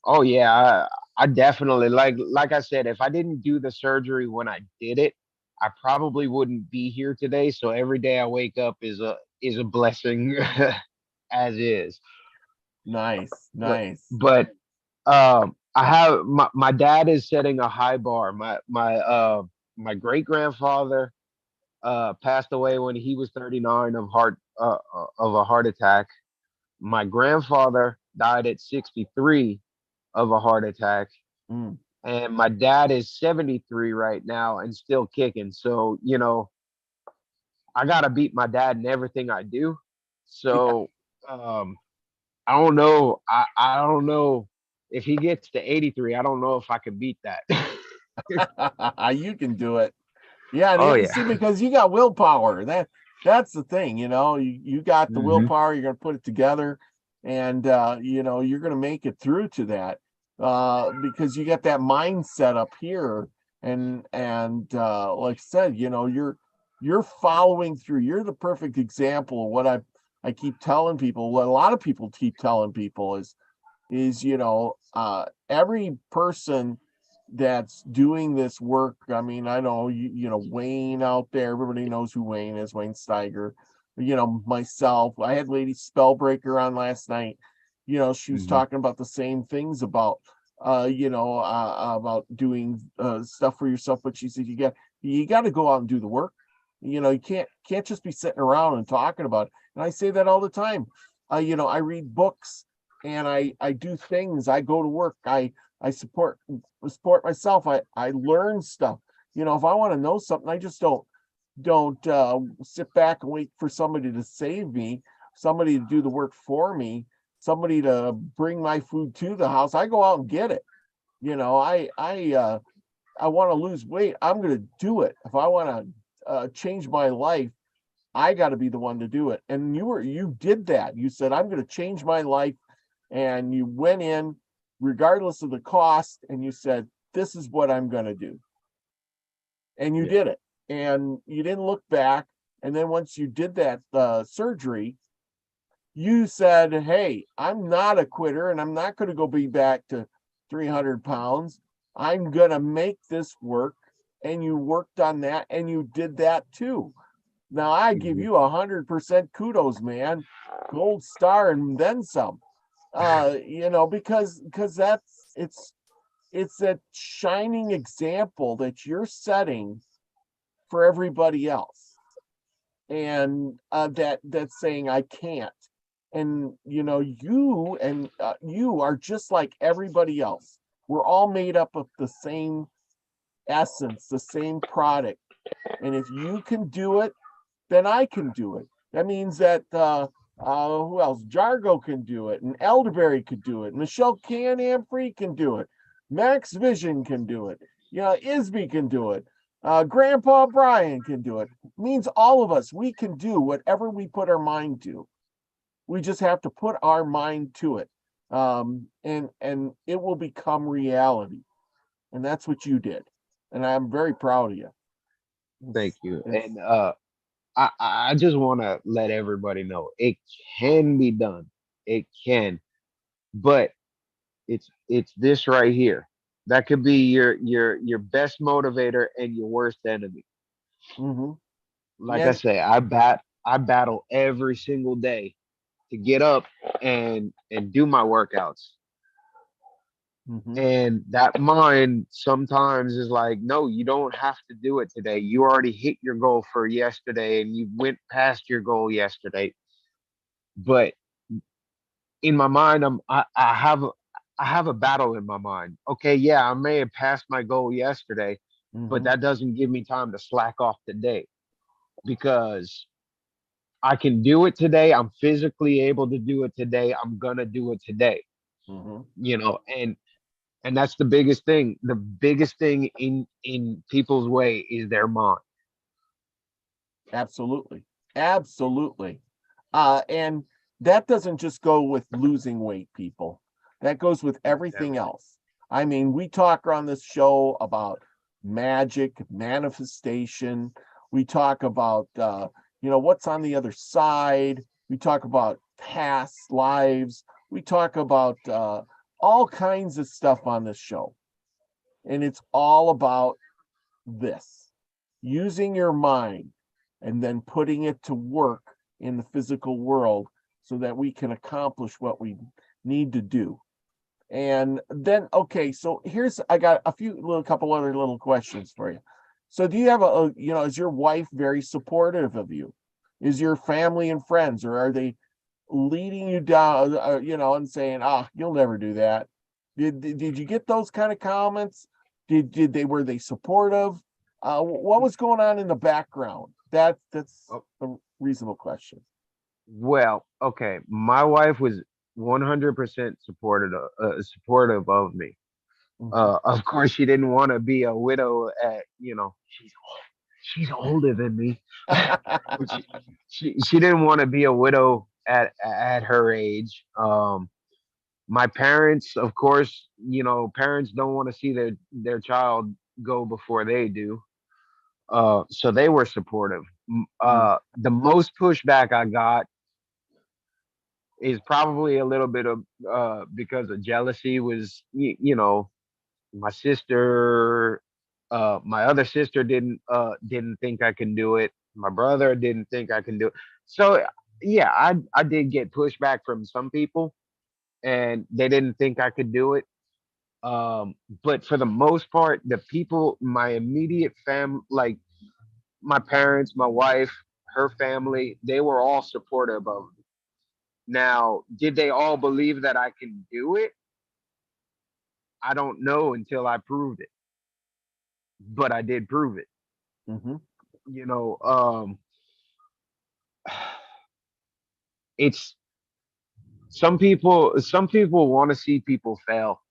Oh yeah. I definitely like I said, if I didn't do the surgery when I did it, I probably wouldn't be here today. So every day I wake up is a blessing as is. Nice, But nice. but I have my dad is setting a high bar. My great grandfather passed away when he was 39 of a heart attack. My grandfather died at 63 of a heart attack, Mm. and my dad is 73 right now and still kicking. So, I got to beat my dad in everything I do. Yeah, So, um I don't know. I don't know if he gets to 83. I don't know if I can beat that. you can do it. Yeah, Oh and yeah. see, because you got willpower. That's the thing, you got the Hmm. willpower, you're gonna put it together, and you're gonna make it through to that. Because you got that mindset up here, and like I said, you're following through. You're the perfect example of what I keep telling people, what a lot of people keep telling people is every person that's doing this work. I mean, I know Wayne out there, everybody knows who Wayne is, Wayne Steiger. Myself, I had Lady Spellbreaker on last night. She was Hmm. talking about the same things about doing stuff for yourself, but she said you got to go out and do the work. You can't just be sitting around and talking about it. And I say that all the time. I read books, and I do things. I go to work. I support myself. I learn stuff. If I want to know something, I just don't sit back and wait for somebody to save me, somebody to do the work for me, somebody to bring my food to the house. I go out and get it. I want to lose weight. I'm going to do it. If I want to change my life, I got to be the one to do it. And you did that. You said, I'm going to change my life. And you went in regardless of the cost, and you said, this is what I'm going to do. And you Yeah. did it. And you didn't look back. And then once you did that surgery, you said, hey, I'm not a quitter, and I'm not going to go be back to 300 pounds. I'm going to make this work. And you worked on that, and you did that too. Now I give Hmm. you 100% kudos, man. Gold star and then some. Because it's a shining example that you're setting for everybody else, and that's saying I can't. And you are just like everybody else. We're all made up of the same essence, the same product. And if you can do it, then I can do it. That means that who else? Jargo can do it, and Elderberry could do it. Michelle Can-Am-Free can do it. Max Vision can do it. Isby can do it. Grandpa Brian can do it. It means all of us, we can do whatever we put our mind to. We just have to put our mind to it, and it will become reality. And that's what you did, and I'm very proud of you. Thank It's, you. it's And I just want to let everybody know it can be done. It can, but it's this right here that could be your best motivator and your worst enemy. mm-hmm. Like I And say, I battle every single day to get up and do my workouts. mm-hmm. And that mind sometimes is like, no, you don't have to do it today. You already hit your goal for yesterday and you went past your goal yesterday. But in my mind, I have I have a battle in my mind. Okay, yeah, I may have passed my goal yesterday, but Mm-hmm. that doesn't give me time to slack off today because I can do it today. I'm physically able to do it today. I'm gonna do it today. Mm-hmm. And that's the biggest thing. The biggest thing in people's way is their mind. Absolutely. Absolutely. And that doesn't just go with losing weight, people. That goes with everything Everything. else. I mean, we talk on this show about magic, manifestation. We talk about, what's on the other side. We talk about past lives. We talk about all kinds of stuff on this show. And it's all about this using your mind and then putting it to work in the physical world so that we can accomplish what we need to do. And then, okay, so I got couple other little questions for you. So do you have is your wife very supportive of you? Is your family and friends, or are they leading you down, and saying, you'll never do that? Did you get those kind of comments? Were they supportive? What was going on in the background? That's Oh, a reasonable question. well, okay. My wife was 100% supportive of me. Mhm. Of course, she didn't want to be a widow at, she's older than me. But she didn't want to be a widow at her age. My parents, of course, parents don't want to see their child go before they do. So they were supportive. Mm, The most pushback I got is probably a little bit of because of jealousy. Was my sister, my other sister didn't think I can do it. My brother didn't think I can do it. So yeah, I did get pushback from some people, and they didn't think I could do it. But for the most part, the people, my immediate like my parents, my wife, her family, they were all supportive of me. Now, did they all believe that I can do it? I don't know until I proved it, but I did prove it. mhm. You know, it's some people want to see people fail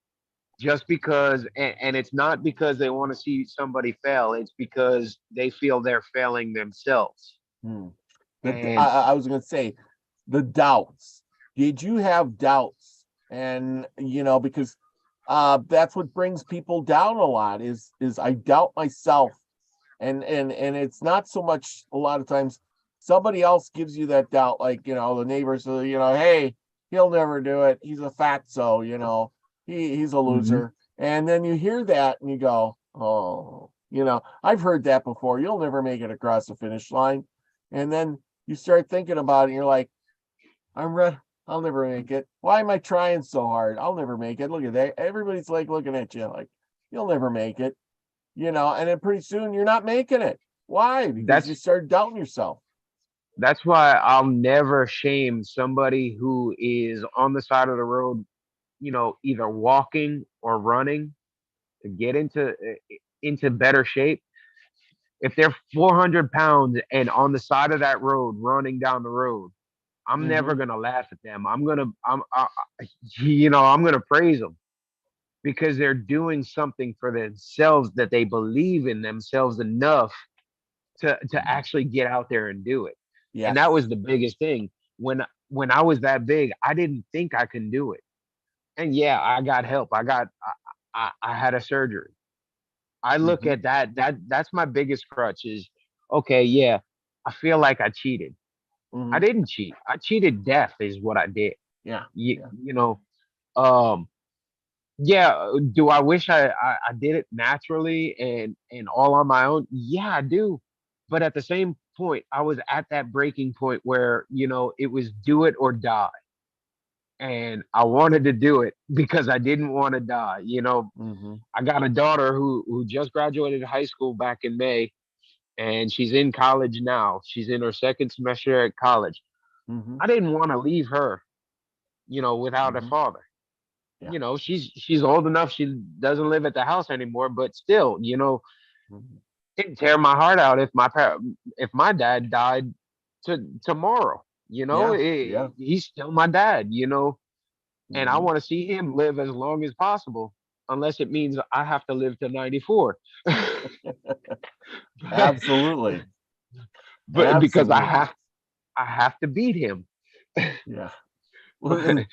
just because, and it's not because they want to see somebody fail. It's because they feel they're failing themselves. Hmm. And I was going to say the doubts. Did you have doubts? And because that's what brings people down a lot is I doubt myself, and it's not so much a lot of times somebody else gives you that doubt, like the neighbors, hey, he'll never do it. He's a fatso, he's a Mhm. loser. And then you hear that and you go, oh, I've heard that before. You'll never make it across the finish line. And then you start thinking about it and you're like, I'm ready. I'll never make it. Why am I trying so hard? I'll never make it. Look at that. Everybody's like looking at you like, you'll never make it, and then pretty soon you're not making it. Why? Because you that's start doubting yourself. that's why I'll never shame somebody who is on the side of the road, either walking or running to get into better shape. If they're 400 pounds and on the side of that road running down the road, I'm never Mm-hmm. gonna laugh at them. I'm gonna praise them because they're doing something for themselves, that they believe in themselves enough to actually get out there and do it. And that Yes. was the biggest thing. When I was that big, I didn't think I can do it. And yeah, I got help. I had a surgery. I look Mm-hmm. at that's my biggest crutch is, okay, yeah, I feel like I cheated. I Mm-hmm. didn't cheat. I cheated death is what I did. Yeah. You, Yeah. you know, um, yeah, do I wish I did it naturally and all on my own? Yeah, I do. But at the same point, I was at that breaking point where, it was do it or die. And I wanted to do it because I didn't want to die. Mm-hmm. I got a daughter who just graduated high school back in May, and she's in college now. She's in her second semester at college. Mm-hmm. I didn't want to leave her, without a Mm-hmm. father. Yeah. you know, she's old enough. She doesn't live at the house anymore, but still, you know, Mhm. it'd tear my heart out if if my dad died tomorrow. You know, Yeah. Yeah. he's still my dad. You know, and I Mhm. want to see him live as long as possible, unless it means I have to live to 94. Absolutely. But because Absolutely. I have to beat him. Yeah. But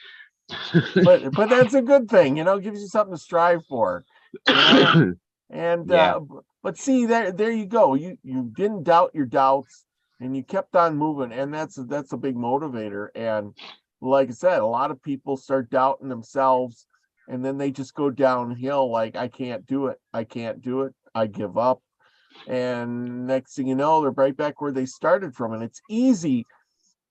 But that's a good thing, gives you something to strive for, you know. And yeah, but see, there you go. You didn't doubt your doubts, and you kept on moving, and that's a big motivator. And like I said, a lot of people start doubting themselves, and then they just go downhill. Like, I can't do it. I can't do it. I give up. And next thing you know, they're right back where they started from. And it's easy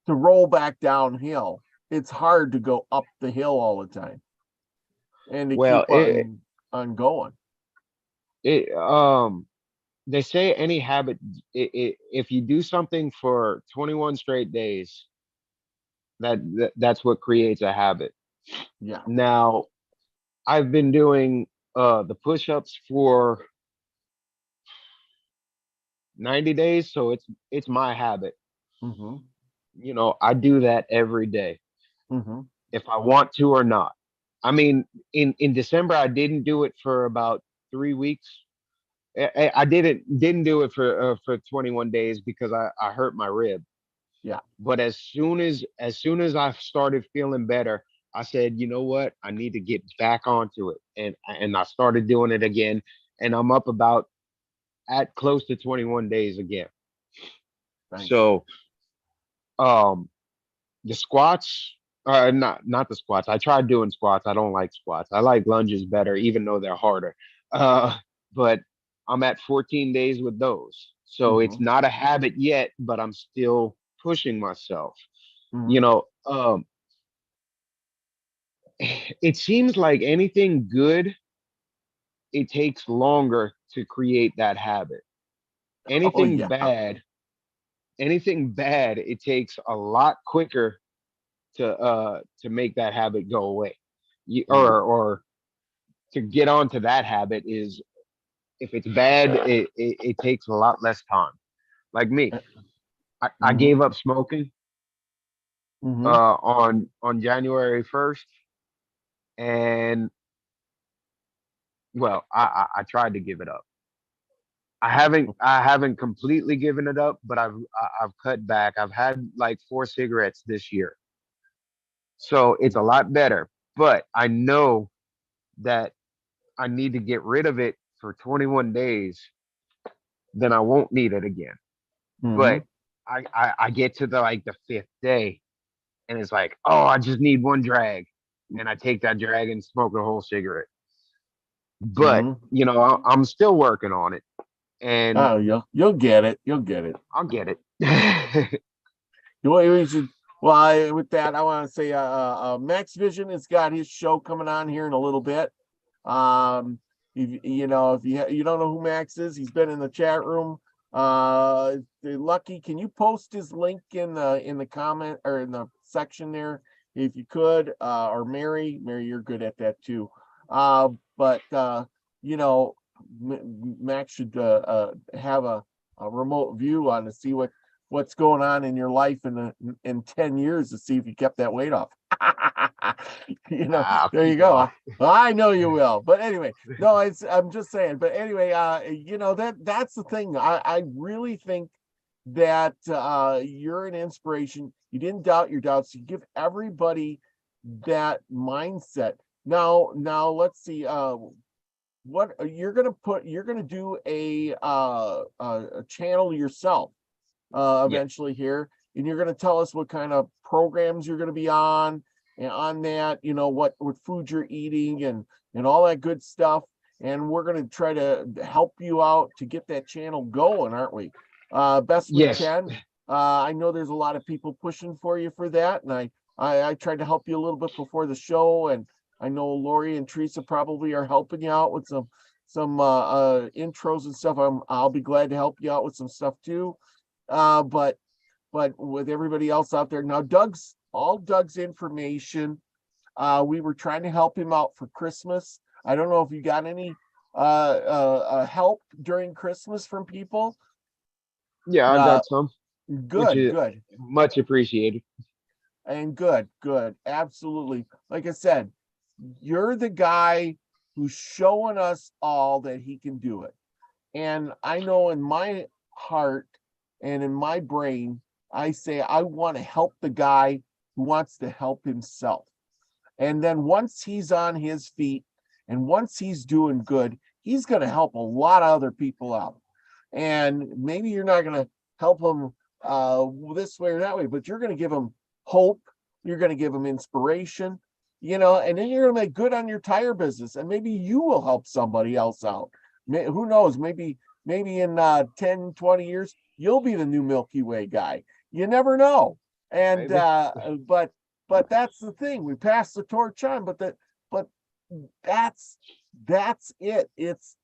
to roll back downhill. It's hard to go up the hill all the time and to well, keep on going. it they say any habit, if you do something for 21 straight days, that's what creates a habit. Yeah. Now, I've been doing the push-ups for 90 days, so it's my habit. Mm-hmm. You know, I do that every day Mm-hmm. if I want to or not. I mean, in December I didn't do it for about 3 weeks. I didn't do it for 21 days because I hurt my rib. Yeah. But as soon as I started feeling better, I said, you know what? I need to get back onto it, and I started doing it again, and I'm up about at close to 21 days again. Nice. So um the squats, not the squats. I tried doing squats. I don't like squats. I like lunges better, even though they're harder. Uh, but I'm at 14 days with those, so Mm-hmm. it's not a habit yet, but I'm still pushing myself. Mm-hmm. You know, it seems like anything good, it takes longer to create that habit. Oh Anything yeah. bad, anything bad, it takes a lot quicker to make that habit go away. Mm-hmm. Or to get onto that habit is, if it's bad, it takes a lot less time. Like me, I Mm-hmm. gave up smoking Mm-hmm. on January 1st, and well, I tried to give it up. I haven't completely given it up, but I've cut back. I've had like 4 cigarettes this year, so it's a lot better. But I know that I need to get rid of it for 21 days, then I won't need it again. Mm-hmm. But I get to the fifth day, and it's like, oh, I just need one drag, and I take that drag and smoke a whole cigarette. But Mm-hmm. you know, I'm still working on it, and Oh, you'll get it. You'll get it. I'll get it. We should. Well, with that, I want to say, Max Vision has got his show coming on here in a little bit. If you don't know who Max is, he's been in the chat room. Lucky, can you post his link in the comment or in the section there, if you could? Or Mary, you're good at that too. But you know, Max should have a remote view on to see what's going on in your life in 10 years to see if you kept that weight off. I'll There you keep it go. off. I know you will. But anyway, no, I'm just saying. But anyway, that's the thing. I really think that you're an inspiration. You didn't doubt your doubts. You give everybody that mindset. Now let's see. What you're gonna do a channel yourself Yeah. eventually here, and you're going to tell us what kind of programs you're going to be on, and on that, what food you're eating and all that good stuff. And we're going to try to help you out to get that channel going, aren't we? Best we Yes. can. I know there's a lot of people pushing for you for that, and I tried to help you a little bit before the show, and I know Lori and Teresa probably are helping you out with some intros and stuff. I'll be glad to help you out with some stuff too. But with everybody else out there now, Doug's information We were trying to help him out for Christmas. I don't know if you got any help during Christmas from people. Yeah, I Uh, got some, which good, is good, much appreciated. and good, good. Absolutely. Like I said, you're the guy who's showing us all that he can do it. And I know in my heart and in my brain, I say I want to help the guy who wants to help himself. And then once he's on his feet and once he's doing good, he's going to help a lot of other people out. And maybe you're not going to help them this way or that way, but you're going to give them hope. You're going to give them inspiration, and then you're going to make good on your tire business. And maybe you will help somebody else out. Who knows? Maybe in 10, 20 years, you'll be the new Milky Way guy. You never know. And Maybe. but that's the thing. We pass the torch on, but that's it. It's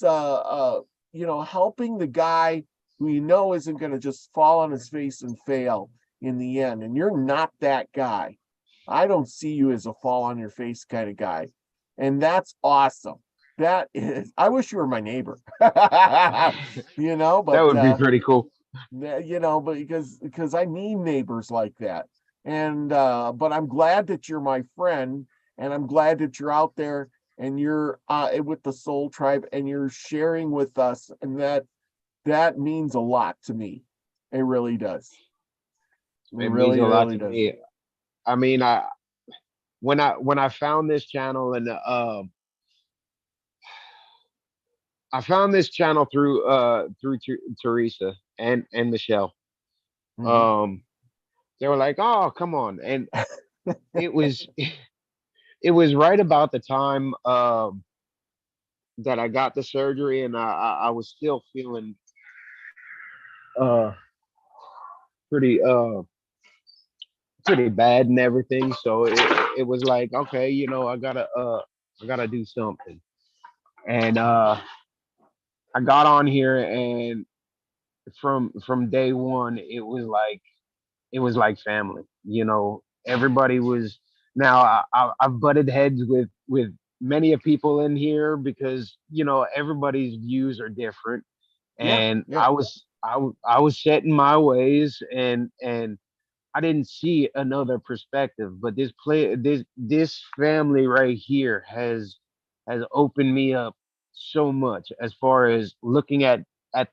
helping the guy who isn't going to just fall on his face and fail in the end. And you're not that guy. I don't see you as a fall on your face kind of guy. And that's awesome. That is, I wish you were my neighbor. That But would be pretty cool. but because I need neighbors like that. And but I'm glad that you're my friend, and I'm glad that you're out there and you're with the Soul Tribe and you're sharing with us, and that means a lot to me. It really does. It It means really, a lot really to does. me. I mean, when I found this channel, and I found this channel through Teresa and Michelle. Mhm. Um, they were like, "Oh, come on," and it was it was right about the time that I got the surgery, and I was still feeling uh pretty pretty bad and everything. So it was like, okay, I gotta do something. And I got on here, and from day one, it was like family. Everybody was. Now I've butted heads with many of people in here because everybody's views are different, Yeah, and yeah. I was set in my ways, and I didn't see another perspective. But this family right here has opened me up so much as far as looking at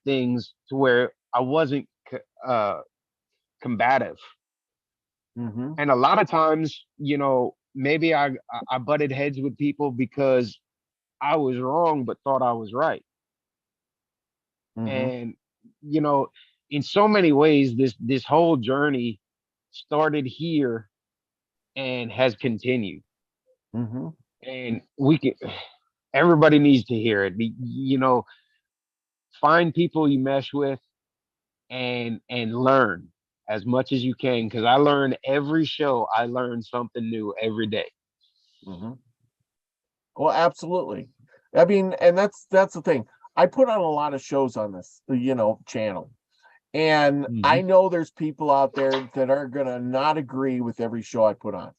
things to where I wasn't combative. Mm-hmm. And a lot of times, maybe I butted heads with people because I was wrong but thought I was right. Mm-hmm. And you know, in so many ways, this whole journey started here and has continued. Mm-hmm. And everybody needs to hear it. Find people you mesh with, and learn as much as you can, because I learn every show. I learn something new every day. Mm-hmm. Well, absolutely. I mean, and that's the thing. I put on a lot of shows on this, channel. And Hmm. I know there's people out there that are gonna not agree with every show I put on.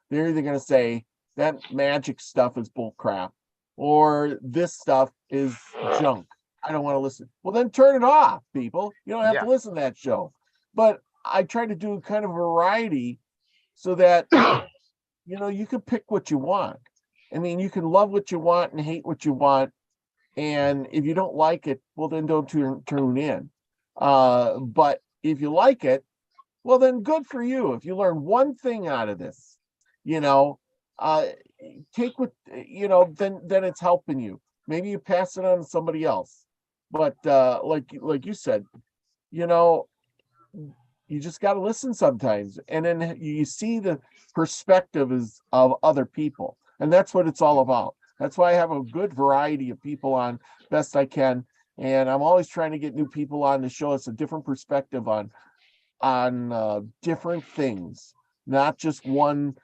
They're either gonna say that magic stuff is bull crap, or this stuff is junk. I don't want to listen. Well, then turn it off, people. You don't have to Yeah. listen to that show. But I try to do kind of variety so that you can pick what you want. I mean, you can love what you want and hate what you want. And if you don't like it, well, then don't tune in. But if you like it, well, then good for you. If you learn one thing out of this, you know, uh, take what, then it's helping you. Maybe you pass it on to somebody else. But like you said, you know, you just got to listen sometimes, and then you see the perspective is of other people, and that's what it's all about. That's why I have a good variety of people on best I can, and I'm always trying to get new people on to show us a different perspective on different things, not just one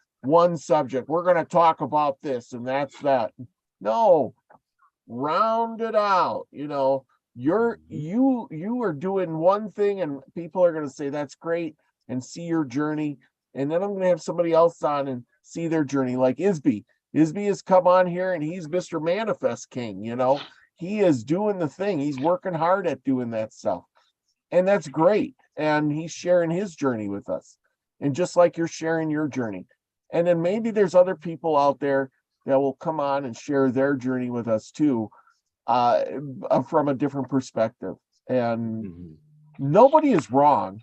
subject. We're going to talk about this and that's that. No, round it out. You are doing one thing and people are going to say that's great and see your journey, and then I'm going to have somebody else on and see their journey. Like Isby has come on here and he's Mr. Manifest King, he is doing the thing. He's working hard at doing that stuff. And that's great. And he's sharing his journey with us. And just like you're sharing your journey. And then maybe there's other people out there that will come on and share their journey with us too, from a different perspective. And nobody is wrong.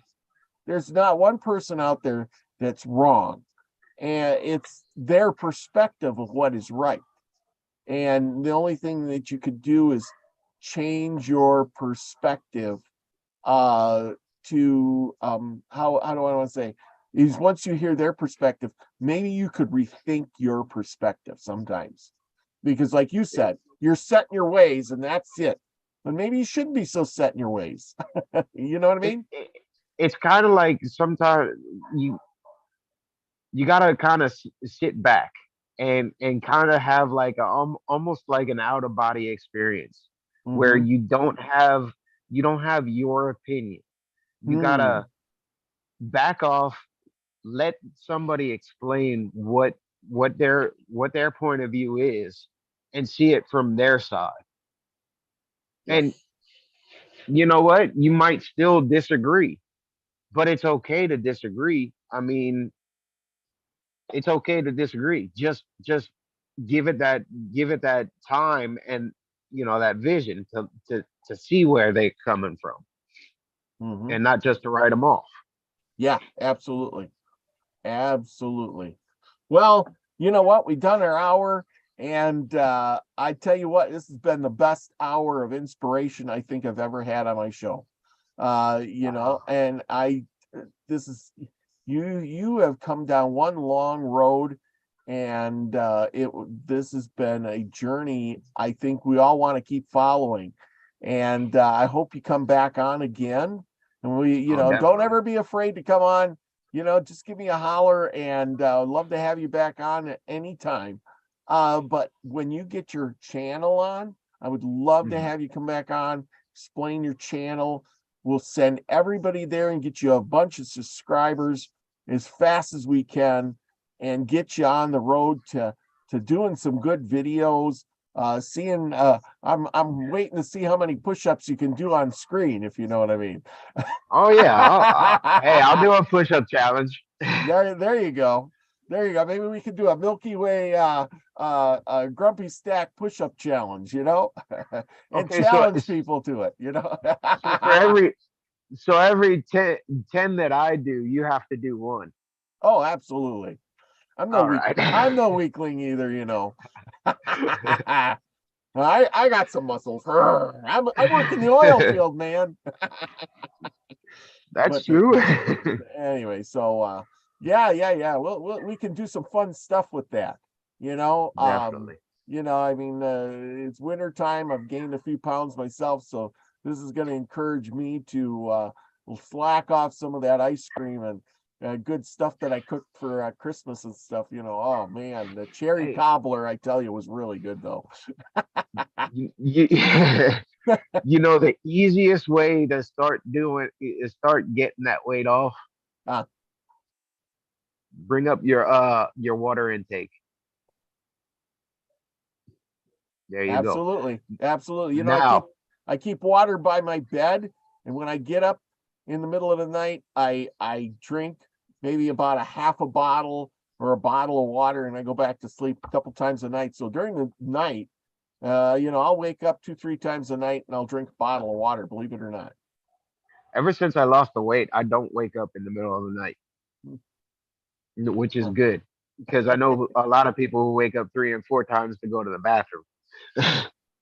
There's not one person out there that's wrong. And it's their perspective of what is right. And the only thing that you could do is change your perspective to how do I want to say is once you hear their perspective, maybe you could rethink your perspective sometimes, because like you said, you're set in your ways and that's it. But maybe you shouldn't be so set in your ways. You know what I mean? It's kind of like sometimes you gotta kind of sit back and kind of have like almost like an out of body experience where you don't have your opinion. You gotta back off, let somebody explain what their point of view is, and see it from their side. Yes. And you know what? You might still disagree, but it's okay to disagree. I mean, it's okay to disagree. Just give it that time and that vision to see where they're coming from, and not just to write them off. Yeah, absolutely. Absolutely. Well, you know what? We've done our hour, and I tell you what, this has been the best hour of inspiration I think I've ever had on my show. And this is you have come down one long road, and this has been a journey I think we all want to keep following. And I hope you come back on again. And we, don't ever be afraid to come on. Just give me a holler, and I'd love to have you back on at any time. But when you get your channel on, I would love to have you come back on, explain your channel. We'll send everybody there and get you a bunch of subscribers as fast as we can, and get you on the road to doing some good videos. I'm waiting to see how many push-ups you can do on screen, if you know what I mean. Oh yeah. I'll do a push-up challenge. There you go. Maybe we could do a Milky Way Grumpy Stack push-up challenge, and Okay, challenge people to it, so every 10 that I do, you have to do one. Oh, absolutely. I'm no weakling either, I got some muscles. I work in the oil field, man. That's true. Anyway, so yeah. We can do some fun stuff with that. Definitely. I mean, it's winter time. I've gained a few pounds myself, so this is going to encourage me to slack off some of that ice cream and good stuff that I cooked for Christmas and stuff. Oh man, the cherry cobbler, I tell you, was really good though. The easiest way to start getting that weight off. Bring up your water intake. There you go. Absolutely. Now, I keep water by my bed, and when I get up in the middle of the night, I drink maybe about a half a bottle or a bottle of water, and I go back to sleep a couple times a night. So during the night, I'll wake up 2-3 times a night and I'll drink a bottle of water, believe it or not. Ever since I lost the weight, I don't wake up in the middle of the night, which is good, because I know a lot of people who wake up 3 and 4 times to go to the bathroom.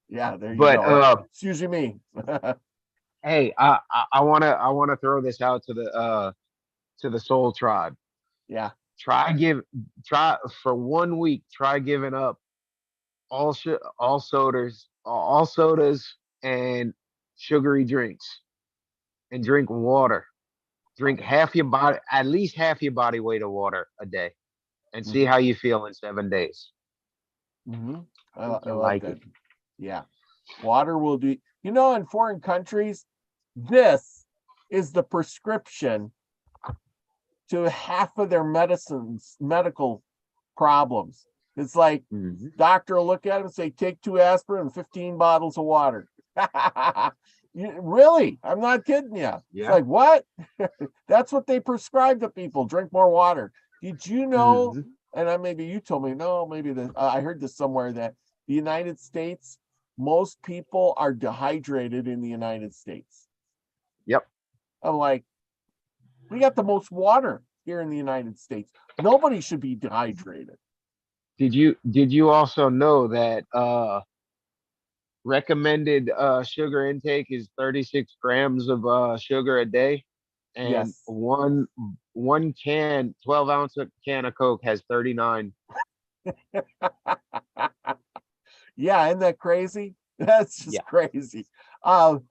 Yeah, there you go. It's usually me. Hey, I wanna throw this out to the Soul Tribe. Yeah. Try for 1 week. Try giving up all sodas and sugary drinks, and drink water. Drink at least half your body weight of water a day, and see how you feel in 7 days. I like that. Yeah, water will do. In foreign countries, this is the prescription to half of their medical problems. It's like Mhm. doctor will look at him and say, take 2 aspirin and 15 bottles of water. Really? I'm not kidding you. It's Yeah. like, what? That's what they prescribe to people. Drink more water. Did you know? Mhm. And maybe you told me, no, maybe I heard this somewhere, that the United States, most people are dehydrated in the United States. Yep. I'm like, we got the most water here in the United States. Nobody should be dehydrated. Did you also know that recommended sugar intake is 36 grams of sugar a day, and Yes. one 12-ounce can of Coke has 39. Yeah, isn't that crazy? That's just Yeah. crazy. Yep.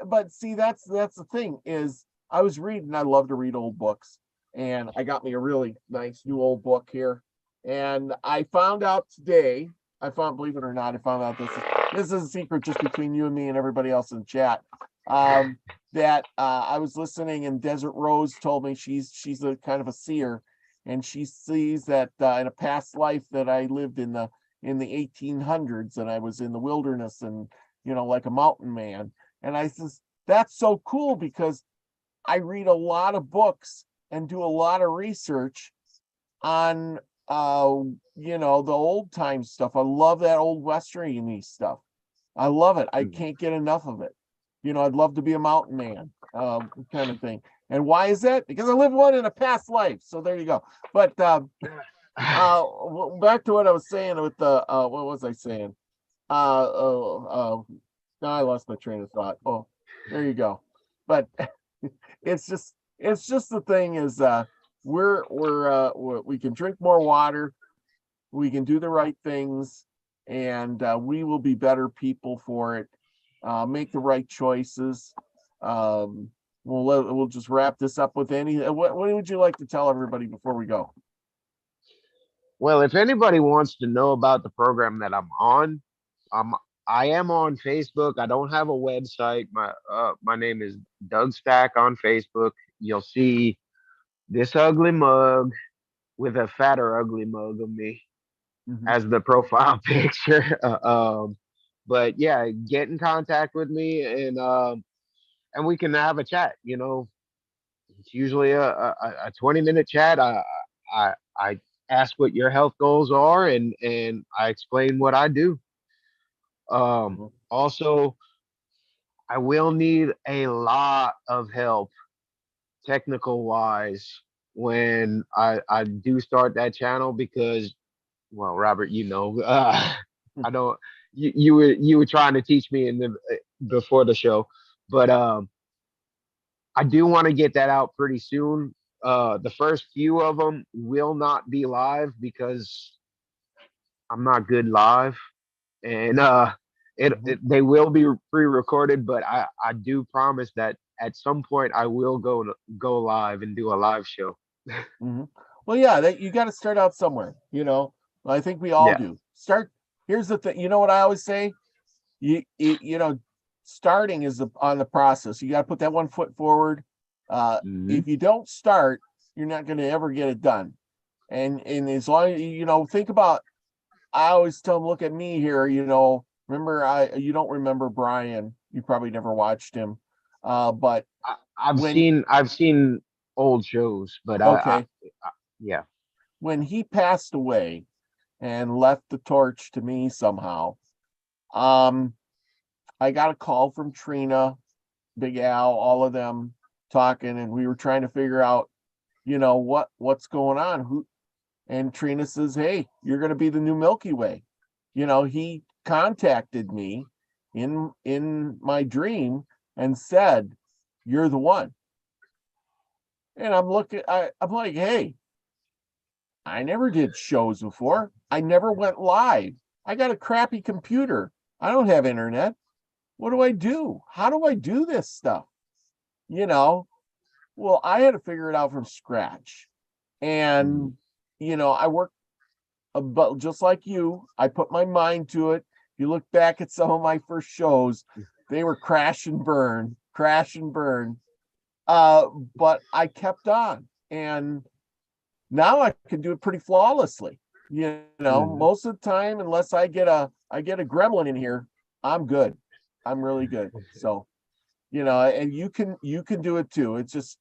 But see, that's the thing is, I was reading. I love to read old books, and I got me a really nice new old book here. And I found out today. Believe it or not, I found out this is a secret just between you and me and everybody else in the chat. Um, that I was listening, and Desert Rose told me she's a kind of a seer, and she sees that in a past life that I lived in the 1800s, and I was in the wilderness, and like a mountain man. And I says, that's so cool, because I read a lot of books and do a lot of research on the old time stuff. I love that old westerny stuff. I love it. I Mhm. can't get enough of it. I'd love to be a mountain man, kind of thing. And why is that? Because I lived one in a past life. So there you go. But back to what I was saying with the what was I saying? Now I lost my train of thought. Oh, there you go. But it's just the thing is, we can drink more water, we can do the right things, and we will be better people for it. Make the right choices. Um, we'll just wrap this up with what would you like to tell everybody before we go? Well, if anybody wants to know about the program that I'm on, um, I am on Facebook. I don't have a website. My name is Doug Stack on Facebook. You'll see this ugly mug with a fatter ugly mug of me Mhm. as the profile picture. But yeah, get in contact with me, and we can have a chat. It's usually a 20-minute chat. I ask what your health goals are, and I explain what I do. Mhm. Also, I will need a lot of help technical wise when I do start that channel, because, well, Robert, I don't. You were trying to teach me in the before the show, but I do want to get that out pretty soon. The first few of them will not be live because I'm not good live, and they will be pre-recorded. But I do promise that at some point I will go live and do a live show. Mhm. Well, yeah, you got to start out somewhere. I think we all Yeah. do. Here's the thing. You know what I always say? Starting is on the process. You got to put that one foot forward. Hmm. If you don't start, you're not going to ever get it done. And as long as think about, I always tell them, look at me here. Remember, you don't remember Brian. You probably never watched him. But when I've seen old shows, but okay, yeah. when he passed away and left the torch to me somehow, um, I got a call from Trina, Big Al, all of them talking, and we were trying to figure out, what's going on. And Trina says, "Hey, you're going to be the new Milky Way." He contacted me in my dream and said, "You're the one." And I'm like, "Hey, I never did shows before. I never went live. I got a crappy computer. I don't have internet. What do I do? How do I do this stuff?" You know, well, I had to figure it out from scratch. Mhm. And, I worked, but just like you, I put my mind to it. If you look back at some of my first shows, they were crash and burn, crash and burn. Uh, but I kept on, and now I can do it pretty flawlessly. You know, Mhm. most of the time, unless I get a gremlin in here, I'm good. I'm really good. So, you know, and you can do it too. It just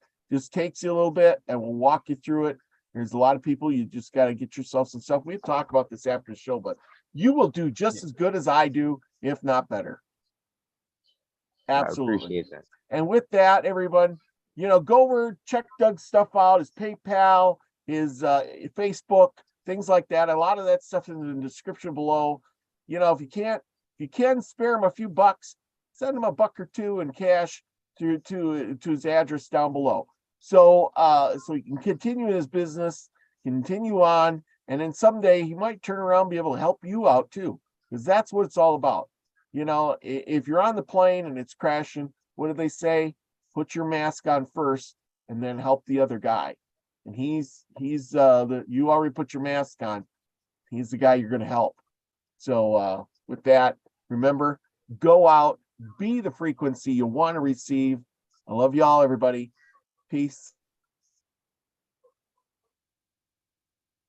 takes you a little bit, and we'll walk you through it. There's a lot of people, you just got to get yourself some stuff. We talk about this after the show, but you will do just as good as I do, if not better. I Absolutely. appreciate that. And with that, everyone, you know, go over, check Doug's stuff out, his PayPal, his Facebook, things like that. A lot of that stuff in the description below. You know, if you can spare him a few bucks, send him a buck or two in cash to his address down below. So so he can continue his business, continue on, and then someday he might turn around and be able to help you out too, because that's what it's all about. You know, if you're on the plane and it's crashing, what do they say? Put your mask on first and then help the other guy. And he's the you already put your mask on. He's the guy you're going to help. So with that, remember, go out, be the frequency you want to receive. I love y'all, everybody. Peace.